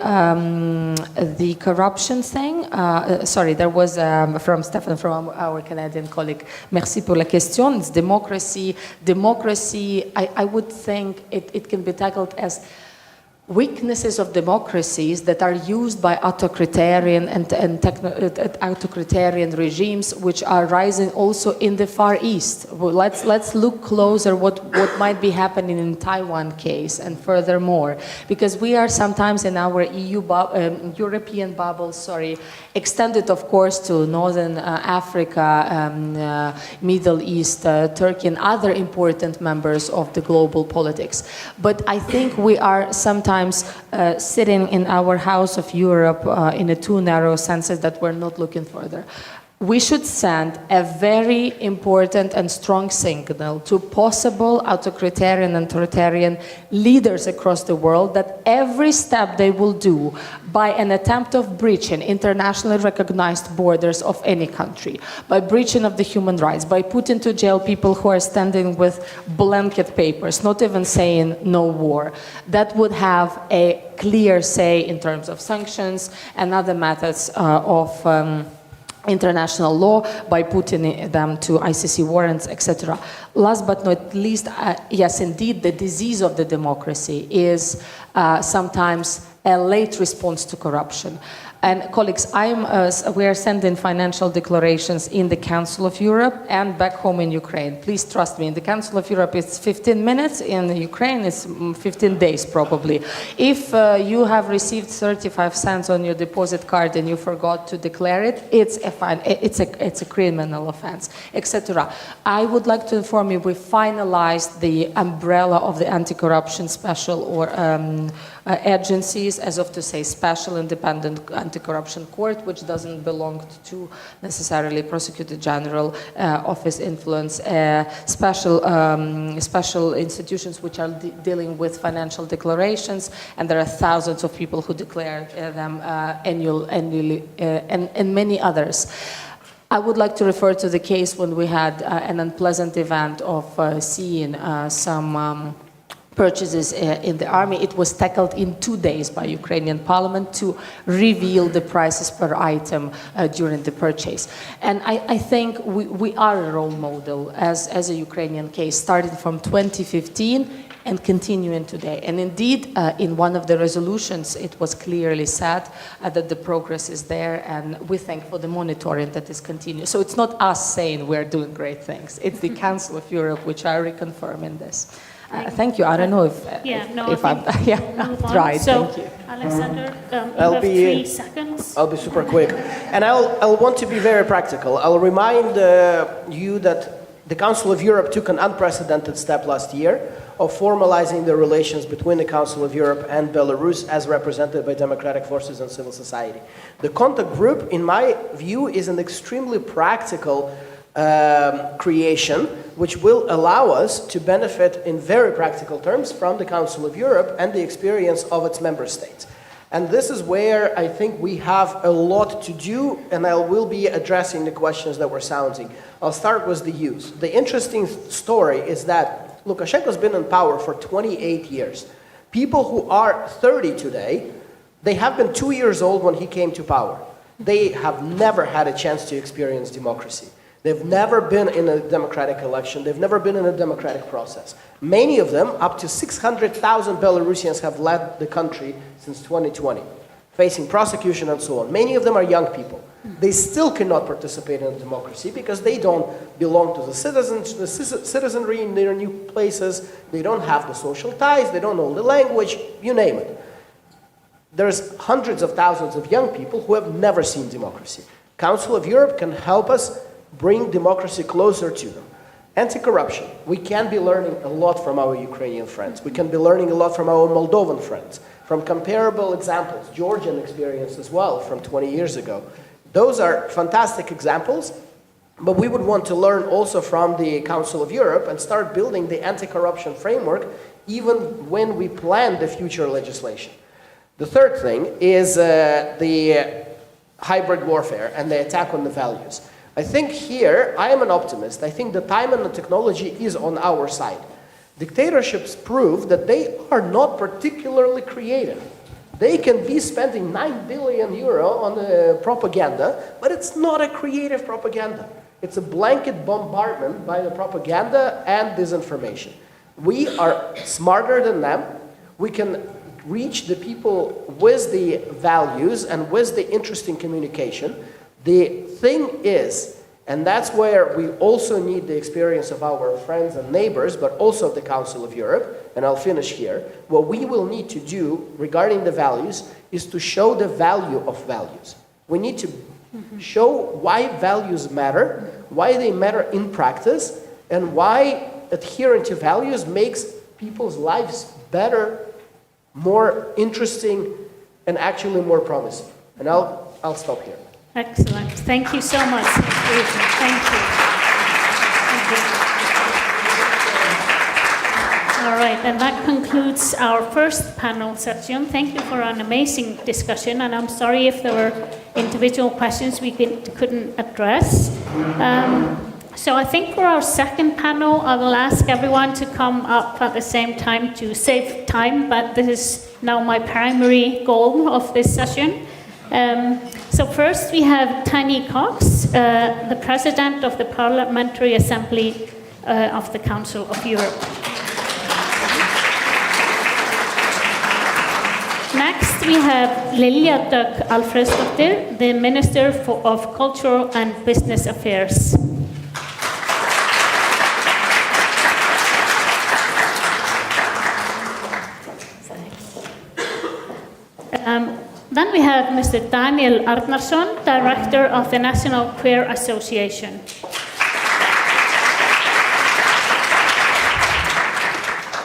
D: corruption thing, there was from Stefan, from our Canadian colleague, merci pour la question. It's democracy. Democracy, I would think it can be tackled as weaknesses of democracies that are used by authoritarian and authoritarian regimes, which are rising also in the Far East. Well, let's look closer what might be happening in Taiwan case and furthermore, because we are sometimes in our European bubble, extended of course to Northern Africa, Middle East, Turkey and other important members of the global politics. But I think we are sometimes sitting in our House of Europe in a too narrow senses that we're not looking further. We should send a very important and strong signal to possible authoritarian and authoritarian leaders across the world that every step they will do by an attempt of breaching internationally recognized borders of any country, by breaching of the human rights, by putting to jail people who are standing with blanket papers, not even saying no war, that would have a clear say in terms of sanctions and other methods of international law, by putting them to ICC warrants, etc. Last but not least, yes, indeed, the disease of the democracy is sometimes a late response to corruption. And colleagues, we are sending financial declarations in the Council of Europe and back home in Ukraine. Please trust me, in the Council of Europe it's 15 minutes, in Ukraine it's 15 days probably. If you have received 35 cents on your deposit card and you forgot to declare it, it's a fine, it's a criminal offense, etc. I would like to inform you we finalized the umbrella of the anti-corruption special or agencies, as of to say special independent anti-corruption court, which doesn't belong to necessarily prosecutor general office influence, special institutions which are dealing with financial declarations, and there are thousands of people who declare them annually, and many others. I would like to refer to the case when we had an unpleasant event of seeing some purchases in the army. It was tackled in 2 days by Ukrainian parliament to reveal the prices per item during the purchase. And I think we are a role model as a Ukrainian case, starting from 2015 and continuing today. And indeed, in one of the resolutions, it was clearly said that the progress is there, and we thank for the monitoring that is continuing. So it's not us saying we're doing great things. It's the Council of Europe which are reconfirming this. Thank you. I don't know if I'm right.
A: So,
D: thank you.
A: Alexander, you have 3 seconds.
C: I'll be super quick. And I'll want to be very practical. I'll remind you that the Council of Europe took an unprecedented step last year of formalizing the relations between the Council of Europe and Belarus as represented by democratic forces and civil society. The contact group, in my view, is an extremely practical creation, which will allow us to benefit in very practical terms from the Council of Europe and the experience of its member states. And this is where I think we have a lot to do, and I will be addressing the questions that were sounding. I'll start with the youth. The interesting story is that Lukashenko's been in power for 28 years. People who are 30 today, they have been 2 years old when he came to power. They have never had a chance to experience democracy. They've never been in a democratic election. They've never been in a democratic process. Many of them, up to 600,000 Belarusians, have led the country since 2020, facing prosecution and so on. Many of them are young people. They still cannot participate in democracy because they don't belong to the citizenry in their new places. They don't have the social ties. They don't know the language, you name it. There's hundreds of thousands of young people who have never seen democracy. Council of Europe can help us bring democracy closer to them. Anti-corruption. We can be learning a lot from our Ukrainian friends. We can be learning a lot from our Moldovan friends, from comparable examples, Georgian experience as well from 20 years ago. Those are fantastic examples, but we would want to learn also from the Council of Europe and start building the anti-corruption framework even when we plan the future legislation. The third thing is the hybrid warfare and the attack on the values. I think here, I am an optimist. I think the time and the technology is on our side. Dictatorships prove that they are not particularly creative. They can be spending 9 billion euro on propaganda, but it's not a creative propaganda. It's a blanket bombardment by the propaganda and disinformation. We are smarter than them. We can reach the people with the values and with the interesting communication. The thing is, and that's where we also need the experience of our friends and neighbors, but also of the Council of Europe, and I'll finish here, what we will need to do regarding the values is to show the value of values. We need to show why values matter, why they matter in practice, and why adhering to values makes people's lives better, more interesting, and actually more promising. And I'll stop here.
A: Excellent. Thank you so much. Thank you. Thank you. All right, and that concludes our first panel session. Thank you for an amazing discussion, and I'm sorry if there were individual questions we couldn't address. So I think for our second panel, I will ask everyone to come up at the same time to save time, but this is now my primary goal of this session. So first we have Tani Cox, the President of the Parliamentary Assembly of the Council of Europe. Next, we have Lilja Dögg Alfredsdóttir, the Minister of Culture and Business Affairs. Then we have Mr. Daniel Arnarsson, Director of the National Queer Association.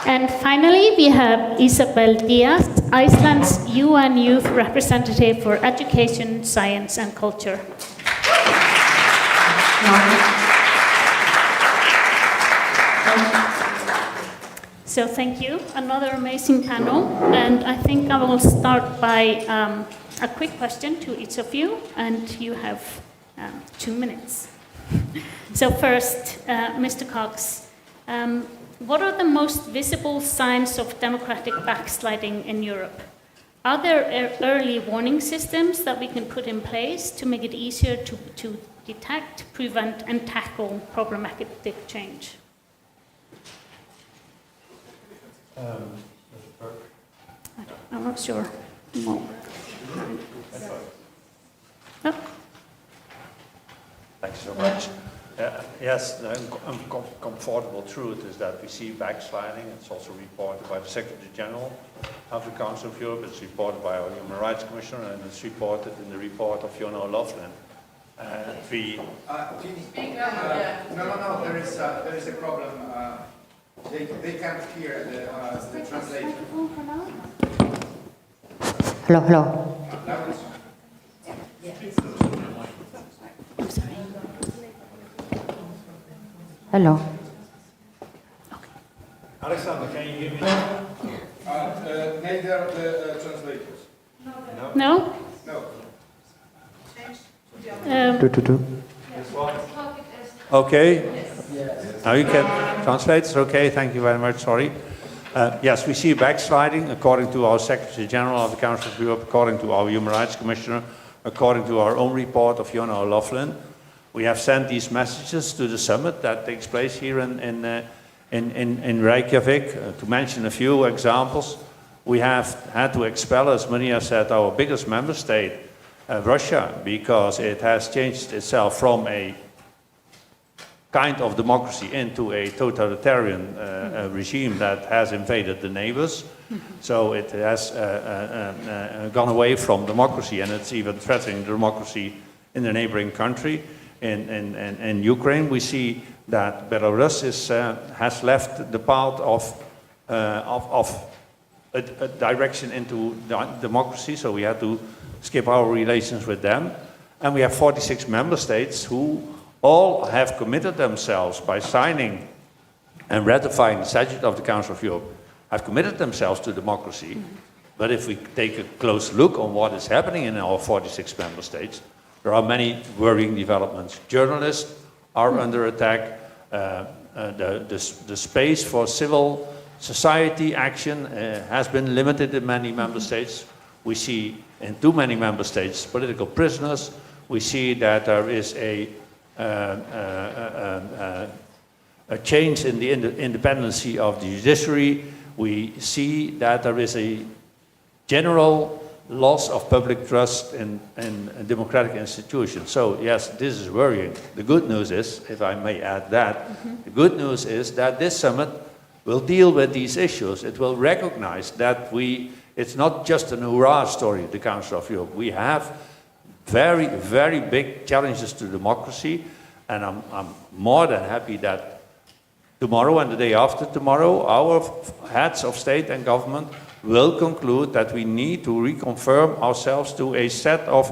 A: And finally, we have Isabel Diaz, Iceland's UN Youth Representative for Education, Science and Culture. So thank you, another amazing panel, and I think I will start by a quick question to each of you, and you have 2 minutes. So first, Mr. Cox, what are the most visible signs of democratic backsliding in Europe? Are there early warning systems that we can put in place to make it easier to detect, prevent, and tackle problematic change? I'm not sure. No. Oh.
N: Thanks so much. Yes, the uncomfortable truth is that we see backsliding. It's also reported by the Secretary General of the Council of Europe. It's reported by our Human Rights Commissioner, and it's reported in the report of Fiona O'Loughlin.
O: Can you speak up? No. There is a problem. They can't hear the translation.
P: Hello. Hello.
N: Alexander, can you hear me?
O: Neither the translators.
A: No?
N: No. Okay. Now you can translate. It's okay. Thank you very much. Sorry. Yes, we see backsliding according to our Secretary General of the Council of Europe, according to our Human Rights Commissioner, according to our own report of Fiona O'Loughlin. We have sent these messages to the summit that takes place here in Reykjavik. To mention a few examples, we have had to expel, as Maria said, our biggest member state, Russia, because it has changed itself from a kind of democracy into a totalitarian regime that has invaded the neighbors. So it has gone away from democracy, and it's even threatening democracy in the neighboring country. In Ukraine, we see that Belarus has left the path of a direction into democracy, so we had to skip our relations with them. And we have 46 member states who all have committed themselves by signing and ratifying the Statute of the Council of Europe, have committed themselves to democracy. But if we take a close look on what is happening in our 46 member states, there are many worrying developments. Journalists are under attack. The space for civil society action has been limited in many member states. We see in too many member states political prisoners. We see that there is a change in the independency of the judiciary. We see that there is a general loss of public trust in democratic institutions. So yes, this is worrying. The good news is, if I may add that, the good news is that this summit will deal with these issues. It will recognize that it's not just an hurrah story, the Council of Europe. We have very, very big challenges to democracy, and I'm more than happy that tomorrow and the day after tomorrow, our heads of state and government will conclude that we need to reconfirm ourselves to a set of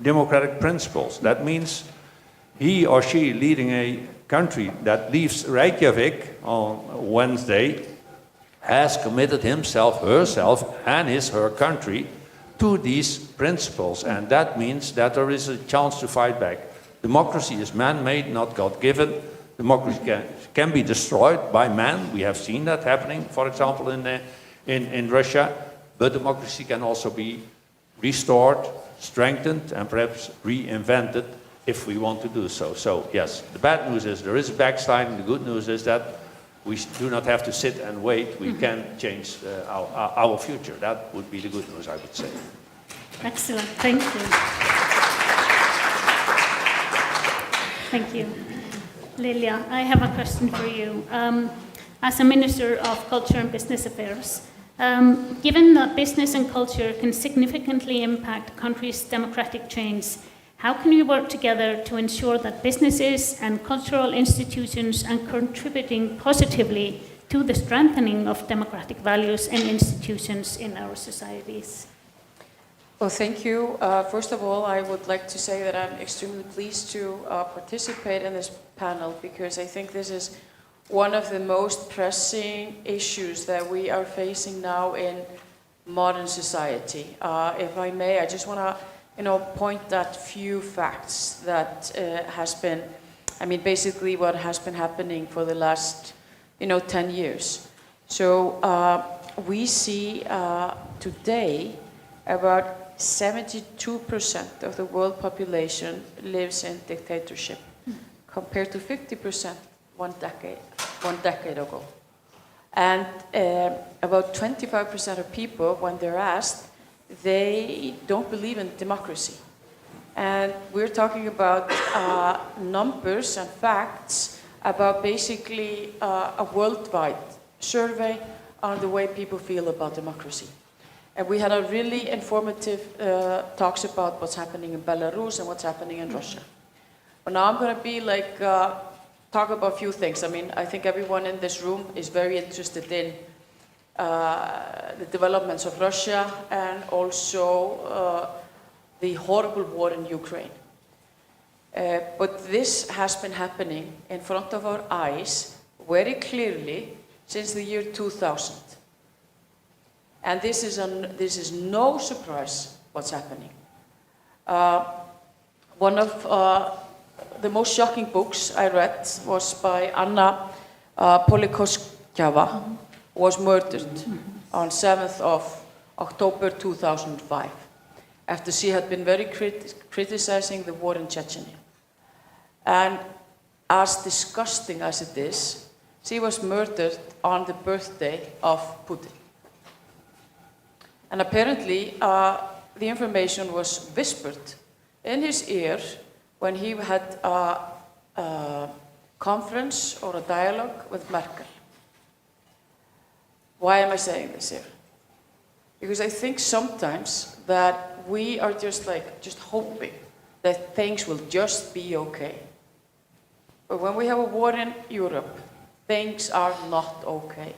N: democratic principles. That means he or she leading a country that leaves Reykjavik on Wednesday has committed himself, herself, and her country to these principles. And that means that there is a chance to fight back. Democracy is man-made, not God-given. Democracy can be destroyed by man. We have seen that happening, for example, in Russia, but democracy can also be restored, strengthened, and perhaps reinvented if we want to do so. So yes, the bad news is there is a backsliding. The good news is that we do not have to sit and wait. We can change our future. That would be the good news, I would say.
A: Excellent, thank you. Thank you. Lilia, I have a question for you. As a Minister of Culture and Business Affairs, given that business and culture can significantly impact a country's democratic change, how can you work together to ensure that businesses and cultural institutions are contributing positively to the strengthening of democratic values and institutions in our societies?
Q: Well, thank you. First of all, I would like to say that I'm extremely pleased to participate in this panel because I think this is one of the most pressing issues that we are facing now in modern society. If I may, I just want to point at few facts that has been, basically what has been happening for the last, 10 years. So we see today about 72% of the world population lives in dictatorship, compared to 50% one decade ago. And about 25% of people, when they're asked, they don't believe in democracy. And we're talking about numbers and facts about basically a worldwide survey on the way people feel about democracy. And we had a really informative talks about what's happening in Belarus and what's happening in Russia. But now I'm going to be talk about a few things. I think everyone in this room is very interested in the developments of Russia and also the horrible war in Ukraine. But this has been happening in front of our eyes very clearly since the year 2000. And this is no surprise what's happening. One of the most shocking books I read was by Anna Politkovskaya, who was murdered on 7th of October 2005, after she had been very criticizing the war in Chechnya. And as disgusting as it is, she was murdered on the birthday of Putin. And apparently, the information was whispered in his ear when he had a conference or a dialogue with Merkel. Why am I saying this here? Because I think sometimes that we are just hoping that things will just be okay. But when we have a war in Europe, things are not okay.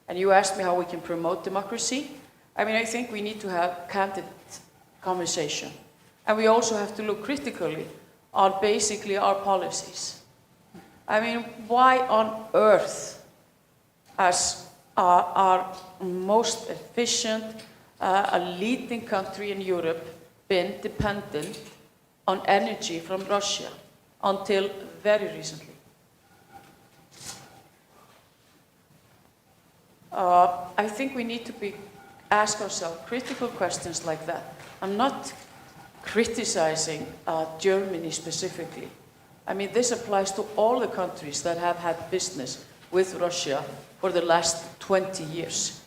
Q: And you asked me how we can promote democracy. I think we need to have candid conversation. And we also have to look critically on basically our policies. Why on earth, as our most efficient, a leading country in Europe, been dependent on energy from Russia until very recently? I think we need to ask ourselves critical questions like that. I'm not criticizing Germany specifically. This applies to all the countries that have had business with Russia for the last 20 years.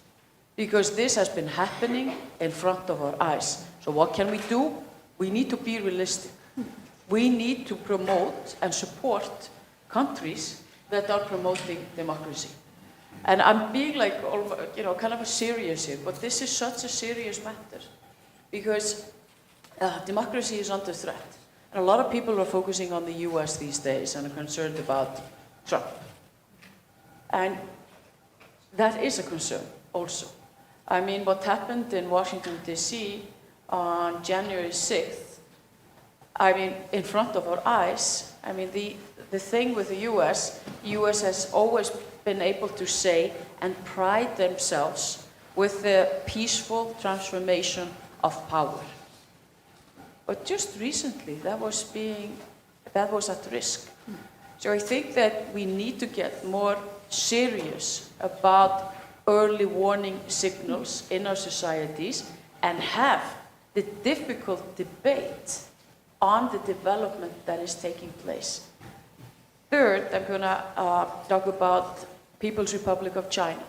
Q: Because this has been happening in front of our eyes. So what can we do? We need to be realistic. We need to promote and support countries that are promoting democracy. And I'm being kind of serious here, but this is such a serious matter because democracy is under threat. And a lot of people are focusing on the US these days and are concerned about Trump. And that is a concern also. What happened in Washington, D.C. on January 6th, in front of our eyes, the thing with the US has always been able to say and pride themselves with the peaceful transformation of power. But just recently, that was at risk. So I think that we need to get more serious about early warning signals in our societies and have the difficult debate on the development that is taking place. Third, I'm going to talk about People's Republic of China.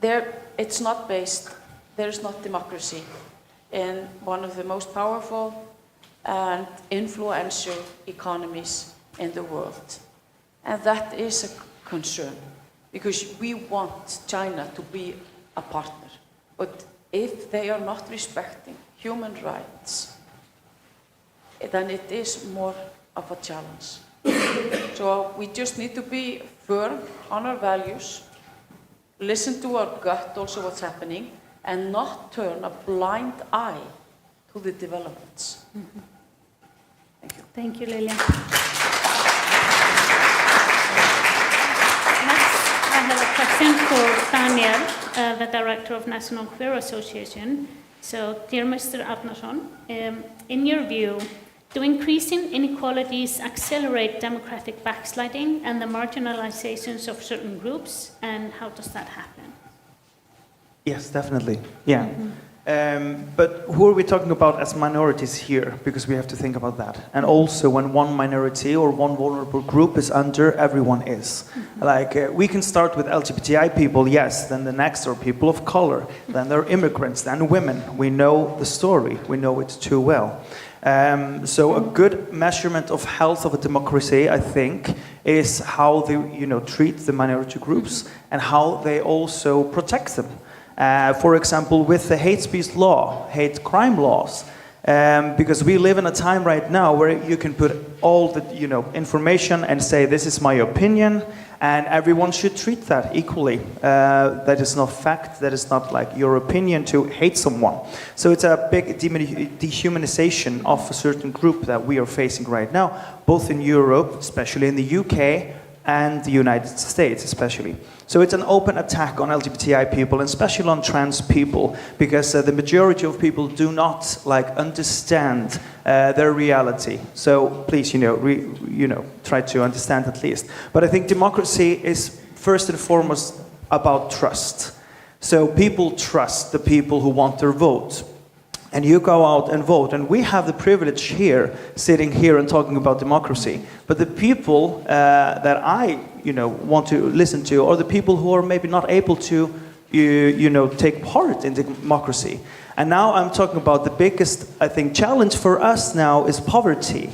Q: There, it's not based, there is not democracy in one of the most powerful and influential economies in the world. And that is a concern, because we want China to be a partner. But if they are not respecting human rights, then it is more of a challenge. So we just need to be firm on our values, listen to our gut, also what's happening, and not turn a blind eye to the developments.
A: Mm-hmm. Thank you. Thank you, Lilian. Next, I have a question for Daniel, the Director of National Queer Association. So, dear Mr. Arnason, in your view, do increasing inequalities accelerate democratic backsliding and the marginalizations of certain groups, and how does that happen?
R: Yes, definitely. Yeah. But who are we talking about as minorities here? Because we have to think about that. And also, when one minority or one vulnerable group is under, everyone is. Like, we can start with LGBTI people, yes. Then the next are people of color. Then there are immigrants, then women. We know the story. We know it too well. So a good measurement of health of a democracy, I think, is how they, treat the minority groups and how they also protect them. For example, with the hate speech law, hate crime laws, because we live in a time right now where you can put all the information and say this is my opinion, and everyone should treat that equally. That is not fact. That is not like your opinion to hate someone. So it's a big dehumanization of a certain group that we are facing right now, both in Europe, especially in the UK, and the United States especially. So it's an open attack on LGBTI people, and especially on trans people, because the majority of people do not understand their reality. So please, try to understand at least. But I think democracy is first and foremost about trust. So people trust the people who want their vote. And you go out and vote. And we have the privilege here, sitting here and talking about democracy. But the people that I, want to listen to are the people who are maybe not able to, take part in democracy. And now I'm talking about the biggest, I think, challenge for us now is poverty.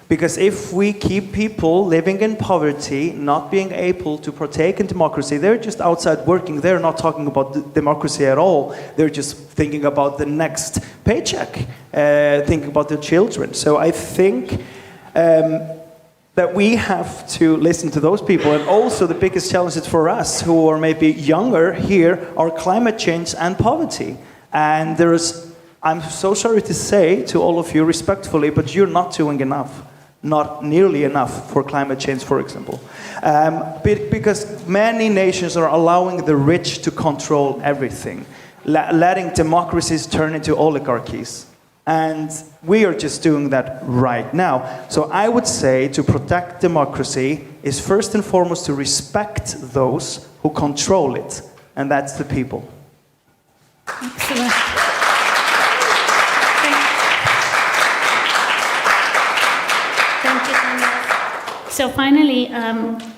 R: Because if we keep people living in poverty, not being able to partake in democracy, they're just outside working. They're not talking about democracy at all. They're just thinking about the next paycheck, thinking about their children. So I think that we have to listen to those people. And also the biggest challenges for us who are maybe younger here are climate change and poverty. And I'm so sorry to say to all of you respectfully, but you're not doing enough. Not nearly enough for climate change, for example. Because many nations are allowing the rich to control everything, letting democracies turn into oligarchies. And we are just doing that right now. So I would say to protect democracy is first and foremost to respect those who control it, and that's the people.
A: Excellent. So finally,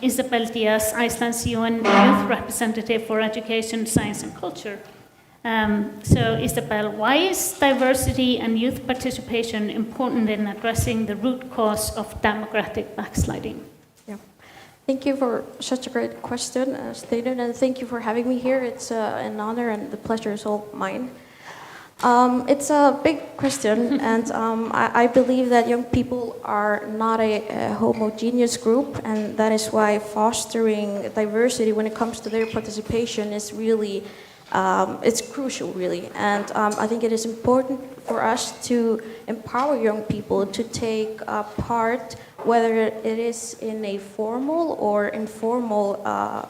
A: Isabel Diaz, Iceland's UN Youth Representative for Education, Science and Culture. So Isabel, why is diversity and youth participation important in addressing the root cause of democratic backsliding?
M: Yeah. Thank you for such a great question, Steinar, and thank you for having me here. It's an honor and the pleasure is all mine. It's a big question, and I believe that young people are not a homogeneous group, and that is why fostering diversity when it comes to their participation is really, it's crucial, really. And I think it is important for us to empower young people to take part, whether it is in a formal or informal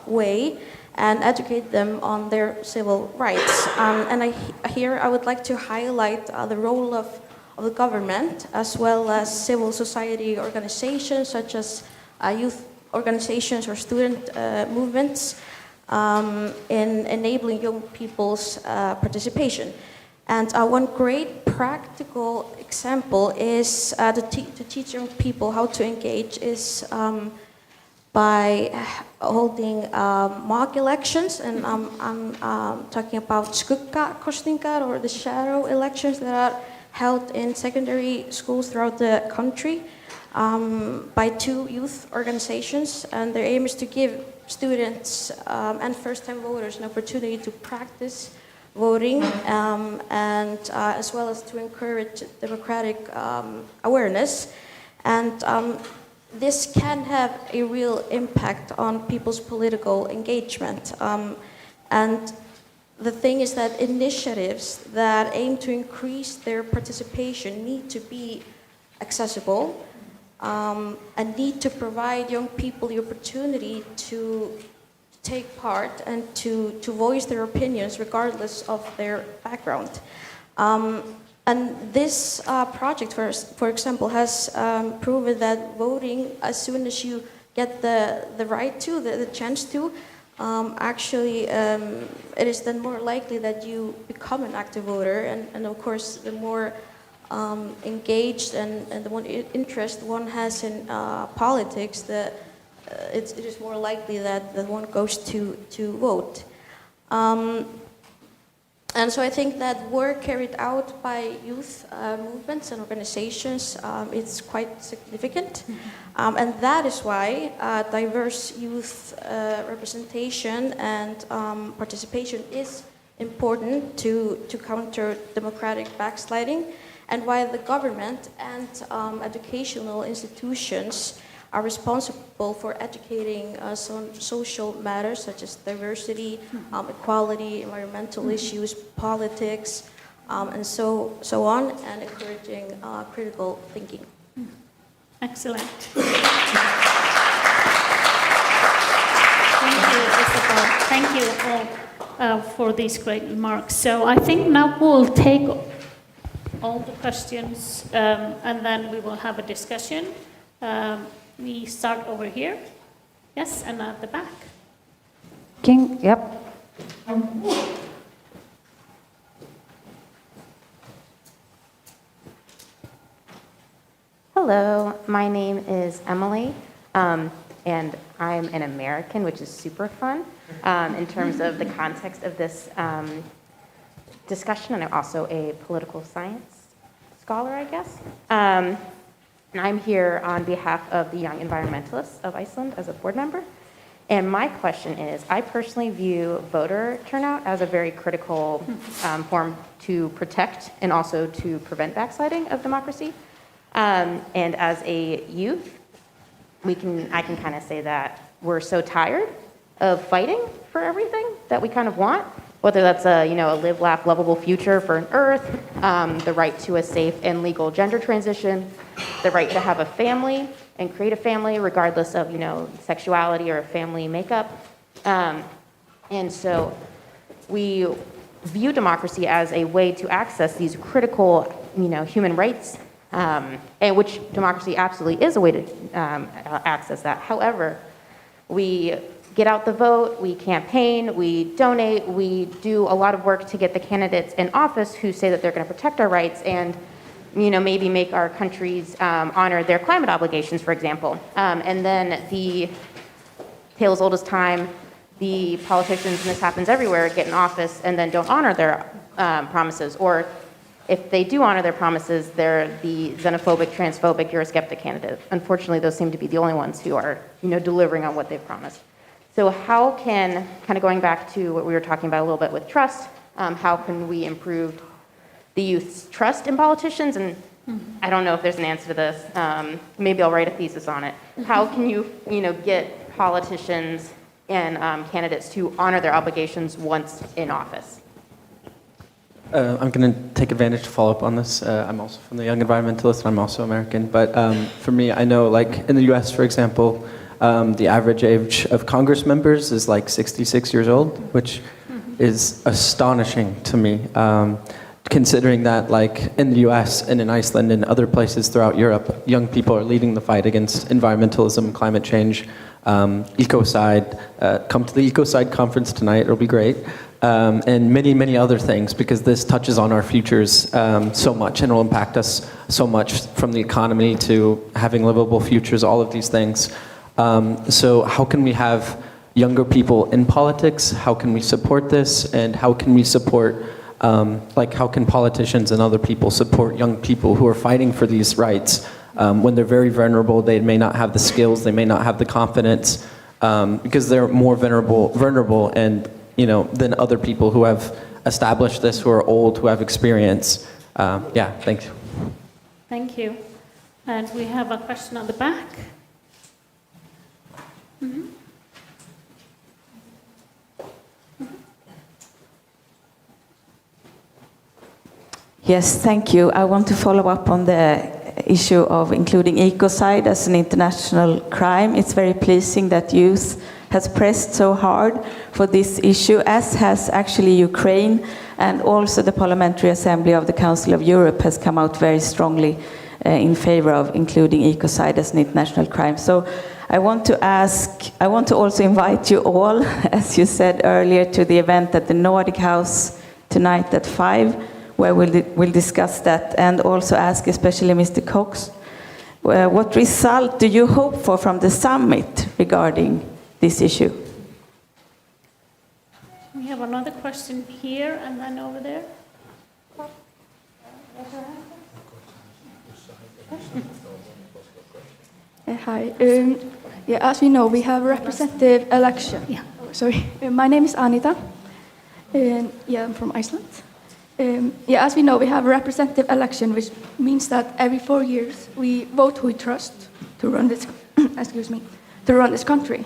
M: way, and educate them on their civil rights. And here I would like to highlight the role of the government as well as civil society organizations such as youth organizations or student movements in enabling young people's participation. And one great practical example is to teach young people how to engage is
S: by holding mock elections, and I'm talking about skuggakosningar, or the shadow elections that are held in secondary schools throughout the country by 2 youth organizations, and their aim is to give students and first-time voters an opportunity to practice voting, and as well as to encourage democratic awareness. And this can have a real impact on people's political engagement. And the thing is that initiatives that aim to increase their participation need to be accessible, and need to provide young people the opportunity to take part and to voice their opinions regardless of their background. And this project, for example, has proven that voting, as soon as you get the right to, the chance to, actually it is then more likely that you become an active voter, and of course the more engaged and the more interest one has in politics, it is more likely that one goes to vote. And so I think that work carried out by youth movements and organizations, it's quite significant. And that is why diverse youth representation and participation is important to counter democratic backsliding, and why the government and educational institutions are responsible for educating us on social matters such as diversity, equality, environmental issues, politics, and so on, and encouraging critical thinking.
A: Excellent. Thank you, Isabel. Thank you all for these great remarks. So I think now we'll take all the questions, and then we will have a discussion. We start over here. Yes, and at the back.
P: King, yep.
T: Hello, my name is Emily, and I'm an American, which is super fun in terms of the context of this discussion, and I'm also a political science scholar, I guess. And I'm here on behalf of the Young Environmentalists of Iceland as a board member. And my question is, I personally view voter turnout as a very critical form to protect and also to prevent backsliding of democracy. And as a youth, I can kind of say that we're so tired of fighting for everything that we kind of want, whether that's a live, laugh, lovable future for an Earth, the right to a safe and legal gender transition, the right to have a family and create a family regardless of sexuality or family makeup. And so we view democracy as a way to access these critical human rights, and which democracy absolutely is a way to access that. However, we get out the vote, we campaign, we donate, we do a lot of work to get the candidates in office who say that they're going to protect our rights and maybe make our countries honor their climate obligations, for example. And then the tale as old as time, the politicians, and this happens everywhere, get in office and then don't honor their promises. Or if they do honor their promises, they're the xenophobic, transphobic, Eurosceptic candidate. Unfortunately, those seem to be the only ones who are delivering on what they've promised. So how can, kind of going back to what we were talking about a little bit with trust, how can we improve the youth's trust in politicians? And I don't know if there's an answer to this. Maybe I'll write a thesis on it. How can you, get politicians and candidates to honor their obligations once in office?
U: I'm going to take advantage to follow up on this. I'm also from the Young Environmentalists, and I'm also American. But for me, I know, like in the U.S., for example, the average age of Congress members is like 66 years old, which is astonishing to me, considering that, like in the U.S. and in Iceland and other places throughout Europe, young people are leading the fight against environmentalism, climate change, ecocide. Come to the ecocide conference tonight; it'll be great. And many, many other things, because this touches on our futures so much and will impact us so much, from the economy to having livable futures, all of these things. So how can we have younger people in politics? How can we support this? And how can we support, how can politicians and other people support young people who are fighting for these rights when they're very vulnerable? They may not have the skills, they may not have the confidence, because they're more vulnerable and, than other people who have established this, who are old, who have experience. Thanks.
A: Thank you. And we have a question on the back. Mm-hmm.
B: Yes, thank you. I want to follow up on the issue of including ecocide as an international crime. It's very pleasing that youth has pressed so hard for this issue, as has actually Ukraine, and also the Parliamentary Assembly of the Council of Europe has come out very strongly in favor of including ecocide as an international crime. So I want to also invite you all, as you said earlier, to the event at the Nordic House tonight at 5, where we'll discuss that, and also ask especially Mr. Cox, what result do you hope for from the summit regarding this issue?
A: We have another question here and then over there.
V: Hi. As we know, we have a representative election. My name is Anita. I'm from Iceland. As we know, we have a representative election, which means that every 4 years we vote who we trust to run this. To run this country.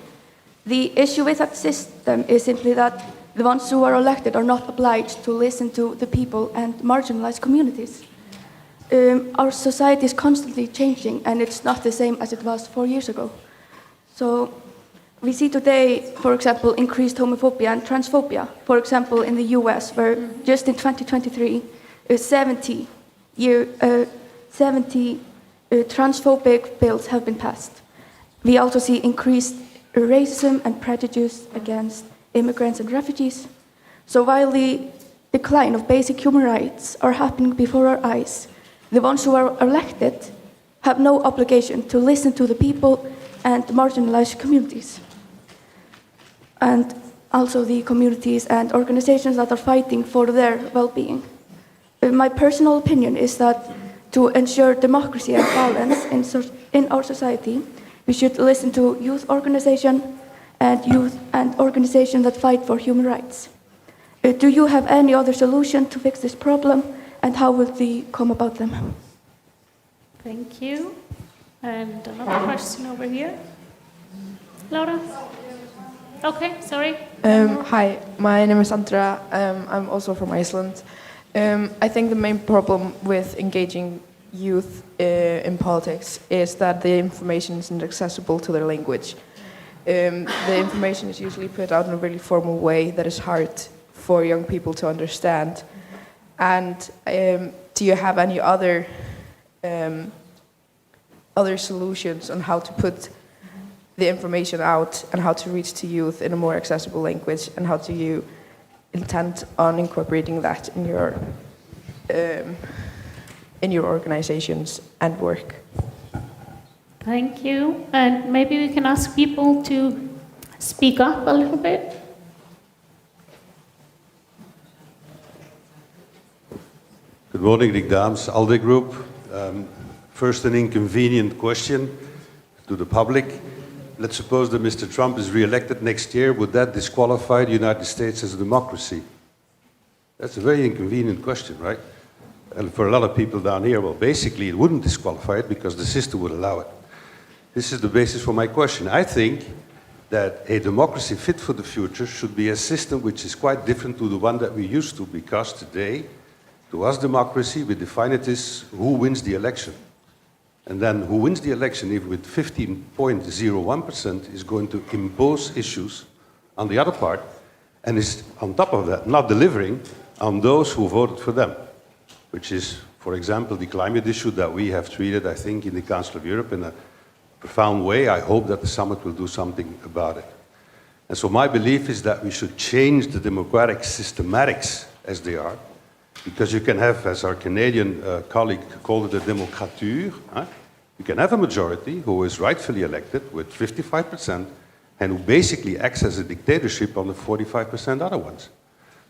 V: The issue with that system is simply that the ones who are elected are not obliged to listen to the people and marginalized communities. Our society is constantly changing, and it's not the same as it was 4 years ago. So we see today, for example, increased homophobia and transphobia. For example, in the US, where just in 2023, 70 transphobic bills have been passed. We also see increased racism and prejudice against immigrants and refugees. So while the decline of basic human rights are happening before our eyes, the ones who are elected have no obligation to listen to the people and marginalized communities. And also the communities and organizations that are fighting for their well-being. My personal opinion is that to ensure democracy and balance in our society, we should listen to youth organizations and organizations that fight for human rights. Do you have any other solution to fix this problem, and how will we come about them?
A: Thank you. And another question over here. Laura? Okay, sorry.
W: Hi, my name is Andra. I'm also from Iceland. I think the main problem with engaging youth in politics is that the information isn't accessible to their language. The information is usually put out in a really formal way that is hard for young people to understand. And do you have any other solutions on how to put the information out and how to reach to youth in a more accessible language, and how do you intend on incorporating that in your organizations and work?
A: Thank you. And maybe we can ask people to speak up a little bit.
X: Good morning, Rick Daams, ALDE Group. First, an inconvenient question to the public. Let's suppose that Mr. Trump is re-elected next year. Would that disqualify the United States as a democracy? That's a very inconvenient question, right? And for a lot of people down here, well, basically it wouldn't disqualify it because the system would allow it. This is the basis for my question. I think that a democracy fit for the future should be a system which is quite different to the one that we used to, because today, to us, democracy, we define it as who wins the election. And then who wins the election, if with 15.01%, is going to impose issues on the other part, and is on top of that not delivering on those who voted for them, which is, for example, the climate issue that we have treated, I think, in the Council of Europe in a profound way. I hope that the summit will do something about it. And so my belief is that we should change the democratic systematics as they are, because you can have, as our Canadian colleague called it, a démocrature, You can have a majority who is rightfully elected with 55% and who basically acts as a dictatorship on the 45% other ones.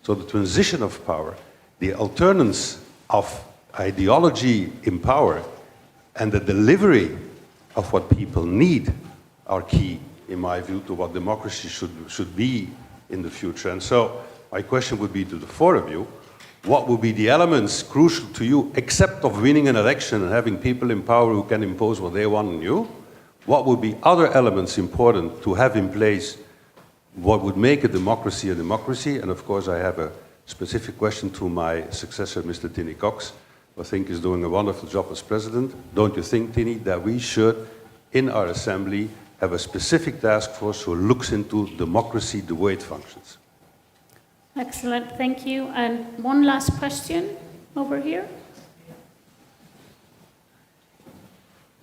X: So the transition of power, the alternance of ideology in power, and the delivery of what people need are key, in my view, to what democracy should be in the future. And so my question would be to the four of you, what would be the elements crucial to you, except of winning an election and having people in power who can impose what they want on you? What would be other elements important to have in place? What would make a democracy a democracy? And of course, I have a specific question to my successor, Mr. Tinny Cox, who I think is doing a wonderful job as president. Don't you think, Tinny, that we should, in our assembly, have a specific task force who looks into democracy the way it functions?
A: Excellent, thank you. And one last question over here.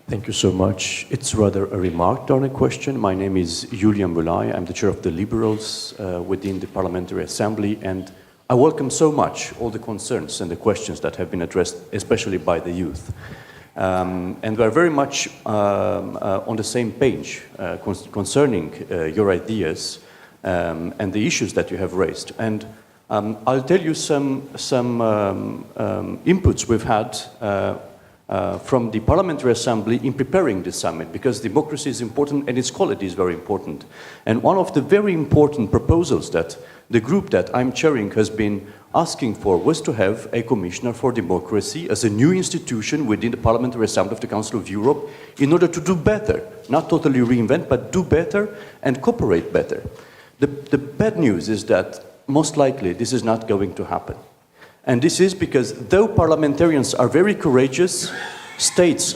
F: Thank you so much. It's rather a remark than a question. My name is Julian Bulay. I'm the chair of the Liberals within the Parliamentary Assembly, and I welcome so much all the concerns and the questions that have been addressed, especially by the youth. And we're very much on the same page concerning your ideas and the issues that you have raised. And I'll tell you some inputs we've had from the Parliamentary Assembly in preparing this summit, because democracy is important and its quality is very important. And one of the very important proposals that the group that I'm chairing has been asking for was to have a Commissioner for Democracy as a new institution within the Parliamentary Assembly of the Council of Europe in order to do better, not totally reinvent, but do better and cooperate better. The bad news is that most likely this is not going to happen. And this is because though parliamentarians are very courageous, states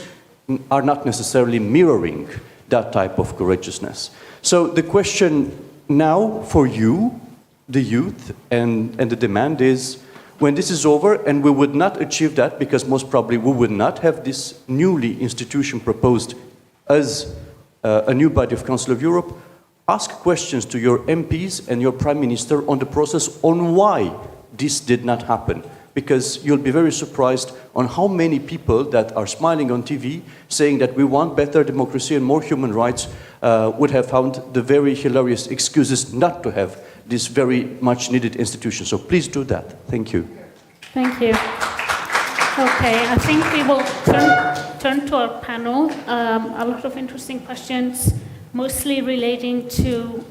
F: are not necessarily mirroring that type of courageousness. So the question now for you, the youth, and the demand is, when this is over and we would not achieve that, because most probably we would not have this newly institution proposed as a new body of Council of Europe, ask questions to your MPs and your Prime Minister on the process on why this did not happen. Because you'll be very surprised on how many people that are smiling on TV saying that we want better democracy and more human rights would have found the very hilarious excuses not to have this very much needed institution. So please do that. Thank you.
A: Thank you. Okay, I think we will turn to our panel. A lot of interesting questions, mostly relating to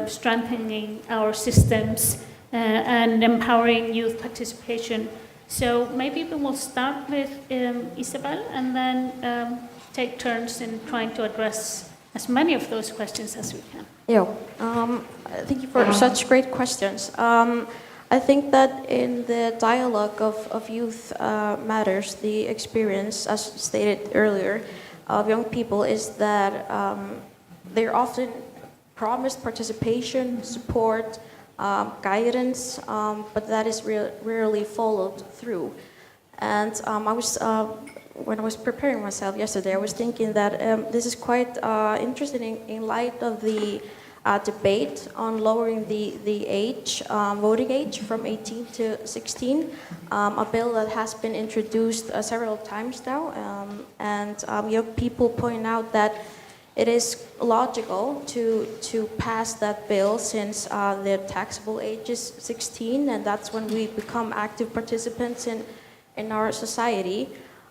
A: strengthening our systems and empowering youth participation. So maybe we will start with Isabel and then take turns in trying to address as many of those questions as we can.
S: Yeah, thank you for such great questions. I think that in the dialogue of youth matters, the experience, as stated earlier, of young people is that they're often promised participation, support, guidance, but that is rarely followed through. And when I was preparing myself yesterday, I was thinking that this is quite interesting in light of the debate on lowering the age, voting age from 18 to 16, a bill that has been introduced several times now. And young people point out that it is logical to pass that bill since the taxable age is 16, and that's when we become active participants in our society.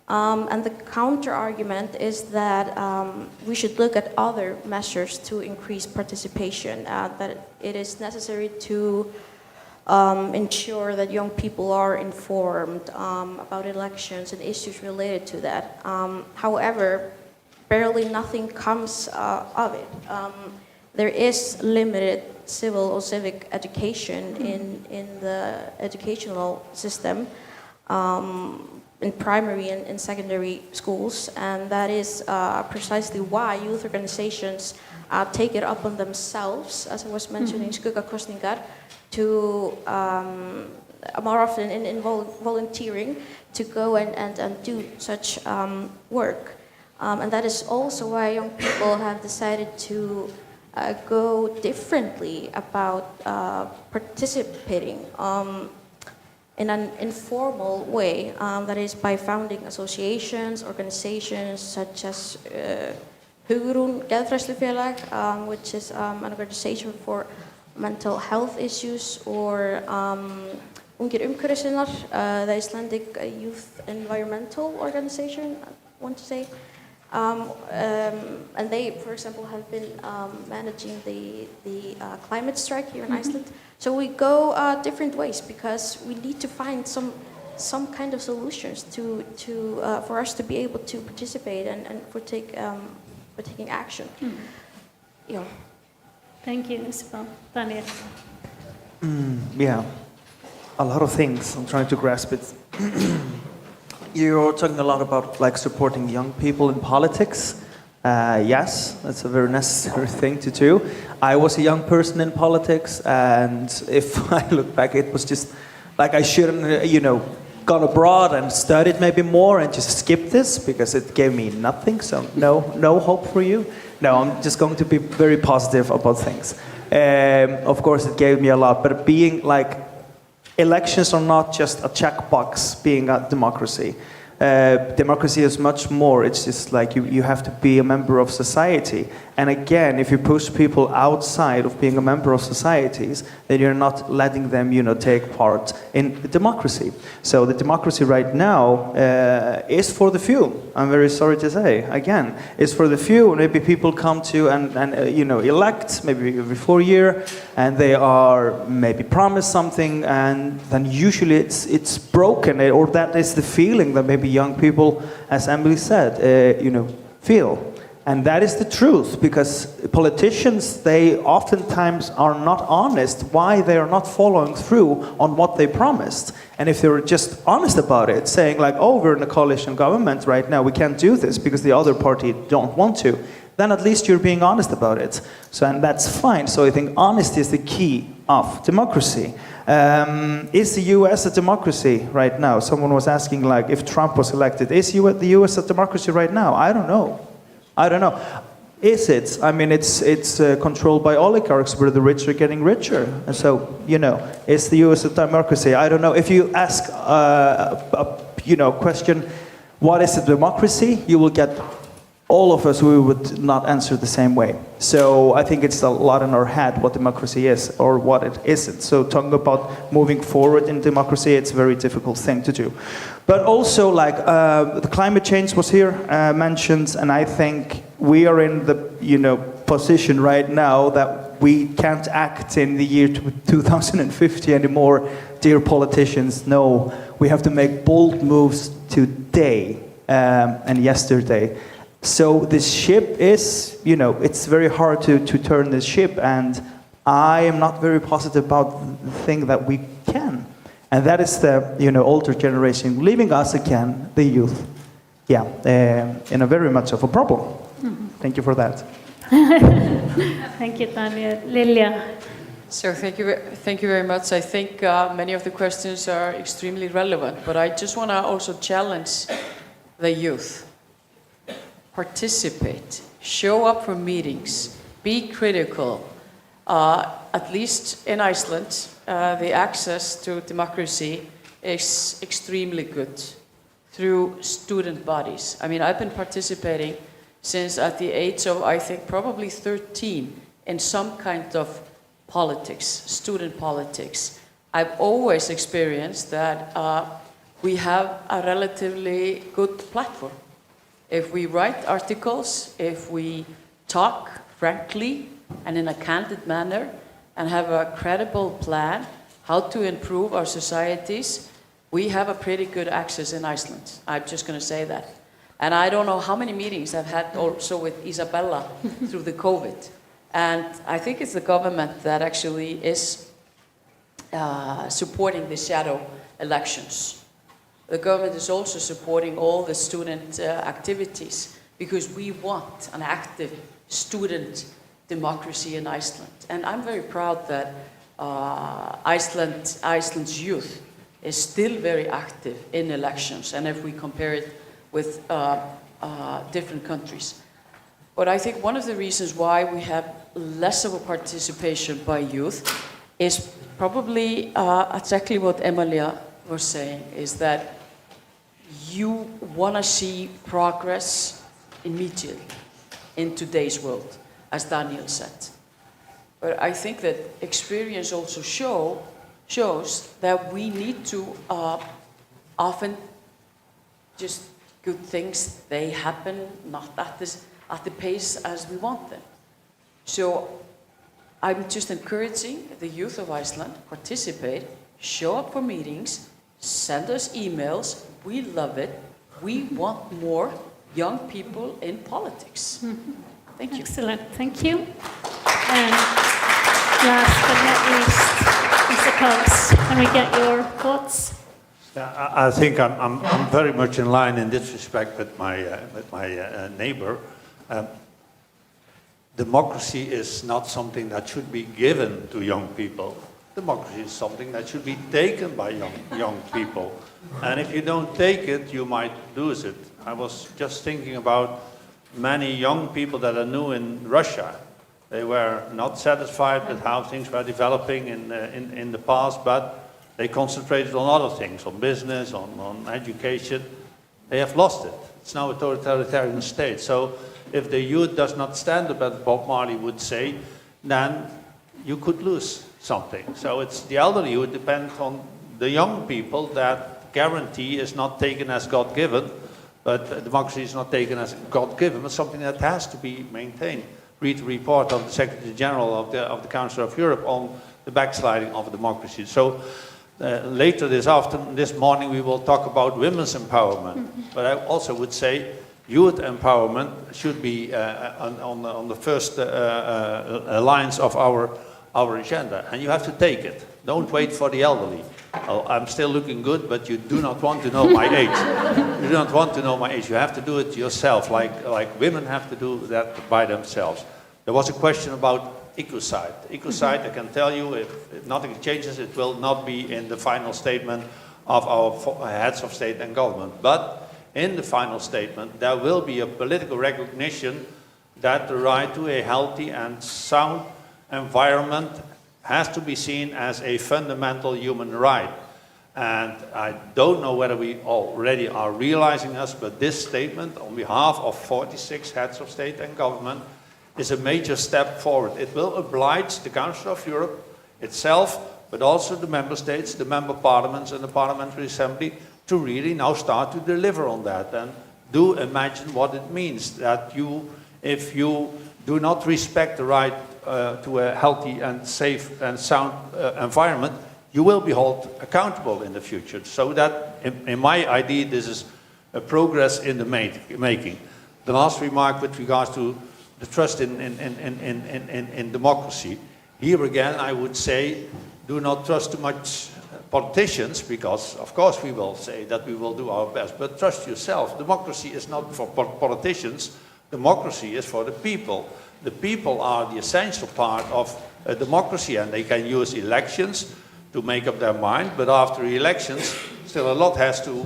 S: And the counter argument is that we should look at other measures to increase participation, that it is necessary to ensure that young people are informed about elections and issues related to that. However, barely nothing comes of it. There is limited civil or civic education in the educational system, in primary and secondary schools, and that is precisely why youth organizations take it up on themselves, as I was mentioning, skuggakostningar, to more often in volunteering to go and do such work. And that is also why young people have decided to go differently about participating. in an informal way, that is by founding associations, organizations such as Hugrún Geðfræðslufélag, which is an organization for mental health issues, or Ungir Umhverfissinnar, the Icelandic youth environmental organization, I want to say. And they, for example, have been managing the climate strike here in Iceland. So we go different ways because we need to find some kind of solutions for us to be able to participate and for taking action. Yeah.
A: Thank you, Isabel. Daniel.
R: Yeah, a lot of things. I'm trying to grasp it. You're talking a lot about like supporting young people in politics. Yes, that's a very necessary thing to do. I was a young person in politics, and if I look back, it was just like I shouldn't, gone abroad and studied maybe more and just skipped this because it gave me nothing. So no hope for you. No, I'm just going to be very positive about things. Of course, it gave me a lot, but being like, elections are not just a checkbox being a democracy. Democracy is much more. It's just like you have to be a member of society. And again, if you push people outside of being a member of societies, then you're not letting them, take part in democracy. So the democracy right now is for the few. I'm very sorry to say. Again, it's for the few. Maybe people come to and elect maybe every 4 years, and they are maybe promised something, and then usually it's broken, or that is the feeling that maybe young people, as Emily said, feel. And that is the truth, because politicians, they oftentimes are not honest why they are not following through on what they promised. And if they were just honest about it, saying like, oh, we're in a coalition government right now, we can't do this because the other party don't want to, then at least you're being honest about it. So, and that's fine. So I think honesty is the key of democracy. Is the US a democracy right now? Someone was asking like, if Trump was elected, is the US a democracy right now? I don't know. Is it? I mean, it's controlled by oligarchs where the rich are getting richer. And so, is the US a democracy? I don't know. If you ask a question, what is a democracy? You will get all of us, we would not answer the same way. So I think it's a lot in our head what democracy is or what it isn't. So talking about moving forward in democracy, it's a very difficult thing to do. But also, like, the climate change was here mentioned, and I think we are in the, position right now that we can't act in the year 2050 anymore. Dear politicians, no, we have to make bold moves today and yesterday. So this ship is, it's very hard to turn this ship, and I am not very positive about the thing that we can. And that is the, older generation leaving us again, the youth. Yeah, in a very much of a problem. Mm-hmm. Thank you for that.
A: Thank you, Tanya. Lilia.
Q: So thank you very much. I think many of the questions are extremely relevant, but I just want to also challenge the youth. Participate, show up for meetings, be critical. At least in Iceland, the access to democracy is extremely good through student bodies. I mean, I've been participating since at the age of, I think, probably 13 in some kind of politics, student politics. I've always experienced that we have a relatively good platform. If we write articles, if we talk frankly and in a candid manner and have a credible plan how to improve our societies, we have a pretty good access in Iceland. I'm just going to say that. And I don't know how many meetings I've had also with Isabella through the COVID. And I think it's the government that actually is supporting the shadow elections. The government is also supporting all the student activities because we want an active student democracy in Iceland. And I'm very proud that Iceland's youth is still very active in elections, and if we compare it with different countries. But I think one of the reasons why we have less of a participation by youth is probably exactly what Emilia was saying is that you want to see progress immediately in today's world, as Daniel said. But I think that experience also shows that we need to often just good things, they happen not at the pace as we want them. So I'm just encouraging the youth of Iceland, participate, show up for meetings, send us emails. We love it. We want more young people in politics. Thank you.
A: Excellent, thank you. And last but not least, Mr. Cox, can we get your thoughts?
N: I think I'm very much in line in this respect with my neighbor. Democracy is not something that should be given to young people. Democracy is something that should be taken by young people. And if you don't take it, you might lose it. I was just thinking about many young people that are new in Russia. They were not satisfied with how things were developing in the past, but they concentrated on other things, on business, on education. They have lost it. It's now a totalitarian state. So if the youth does not stand up, as Bob Marley would say, then you could lose something. So it's the elderly who depend on the young people. That guarantee is not taken as God-given, but democracy is not taken as God-given, but something that has to be maintained. Read the report of the Secretary General of the Council of Europe on the backsliding of democracy. So later this morning, we will talk about women's empowerment. But I also would say youth empowerment should be on the first lines of our agenda. And you have to take it. Don't wait for the elderly. Oh, I'm still looking good, but you do not want to know my age. You do not want to know my age. You have to do it yourself, like women have to do that by themselves. There was a question about ecocide. Ecocide, I can tell you, if nothing changes, it will not be in the final statement of our heads of state and government. But in the final statement, there will be a political recognition that the right to a healthy and sound environment has to be seen as a fundamental human right. And I don't know whether we already are realizing this, but this statement on behalf of 46 heads of state and government is a major step forward. It will oblige the Council of Europe itself, but also the member states, the member parliaments and the Parliamentary Assembly to really now start to deliver on that. And do imagine what it means that if you do not respect the right to a healthy and safe and sound environment, you will be held accountable in the future. So that, in my idea, this is a progress in the making. The last remark with regards to the trust in democracy. Here again, I would say, do not trust too much politicians, because of course we will say that we will do our best, but trust yourself. Democracy is not for politicians. Democracy is for the people. The people are the essential part of a democracy, and they can use elections to make up their mind, but after elections, still a lot has to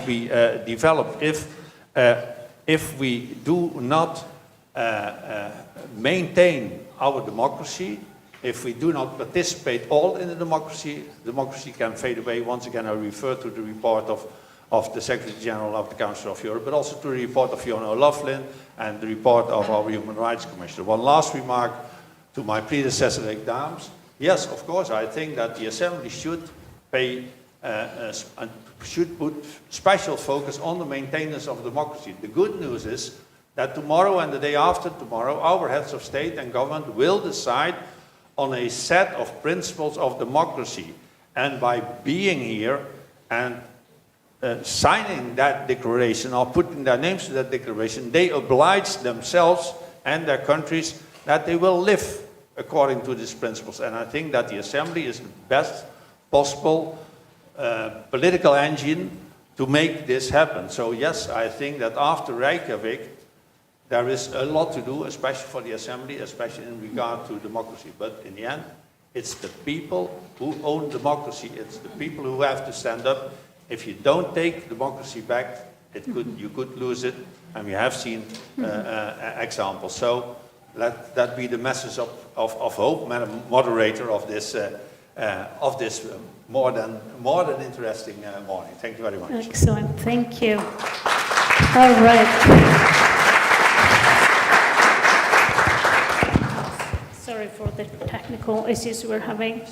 N: be developed. If we do not maintain our democracy, if we do not participate all in the democracy, democracy can fade away. Once again, I refer to the report of the Secretary General of the Council of Europe, but also to the report of Fiona O'Loughlin and the report of our Human Rights Commissioner. One last remark to my predecessor, Rick Daams. Yes, of course, I think that the Assembly should should put special focus on the maintenance of democracy. The good news is that tomorrow and the day after tomorrow, our heads of state and government will decide on a set of principles of democracy. And by being here and signing that declaration or putting their names to that declaration, they oblige themselves and their countries that they will live according to these principles. And I think that the Assembly is the best possible political engine to make this happen. So yes, I think that after Reykjavik, there is a lot to do, especially for the Assembly, especially in regard to democracy. But in the end, it's the people who own democracy. It's the people who have to stand up. If you don't take democracy back, you could lose it, and we have seen examples. So let that be the message of hope, Madam Moderator, of this of this more than interesting morning. Thank you very much.
A: Excellent, thank you. All right. Sorry for the technical issues we're having.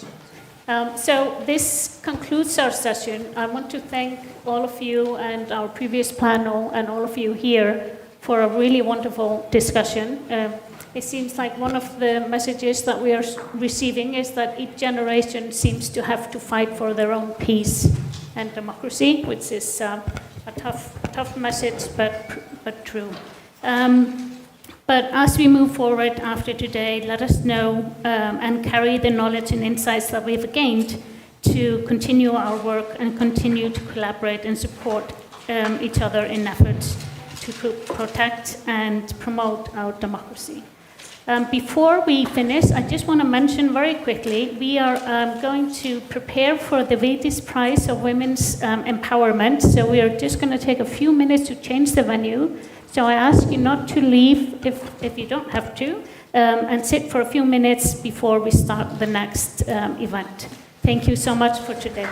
A: So this concludes our session. I want to thank all of you and our previous panel and all of you here for a really wonderful discussion. It seems like one of the messages that we are receiving is that each generation seems to have to fight for their own peace and democracy, which is a tough message, but true. But as we move forward after today, let us know and carry the knowledge and insights that we've gained to continue our work and continue to collaborate and support each other in efforts to protect and promote our democracy. Before we finish, I just want to mention very quickly, we are going to prepare for the Vetis Prize of Women's Empowerment. So we are just going to take a few minutes to change the venue. So I ask you not to leave if you don't have to, and sit for a few minutes before we start the next event. Thank you so much for today.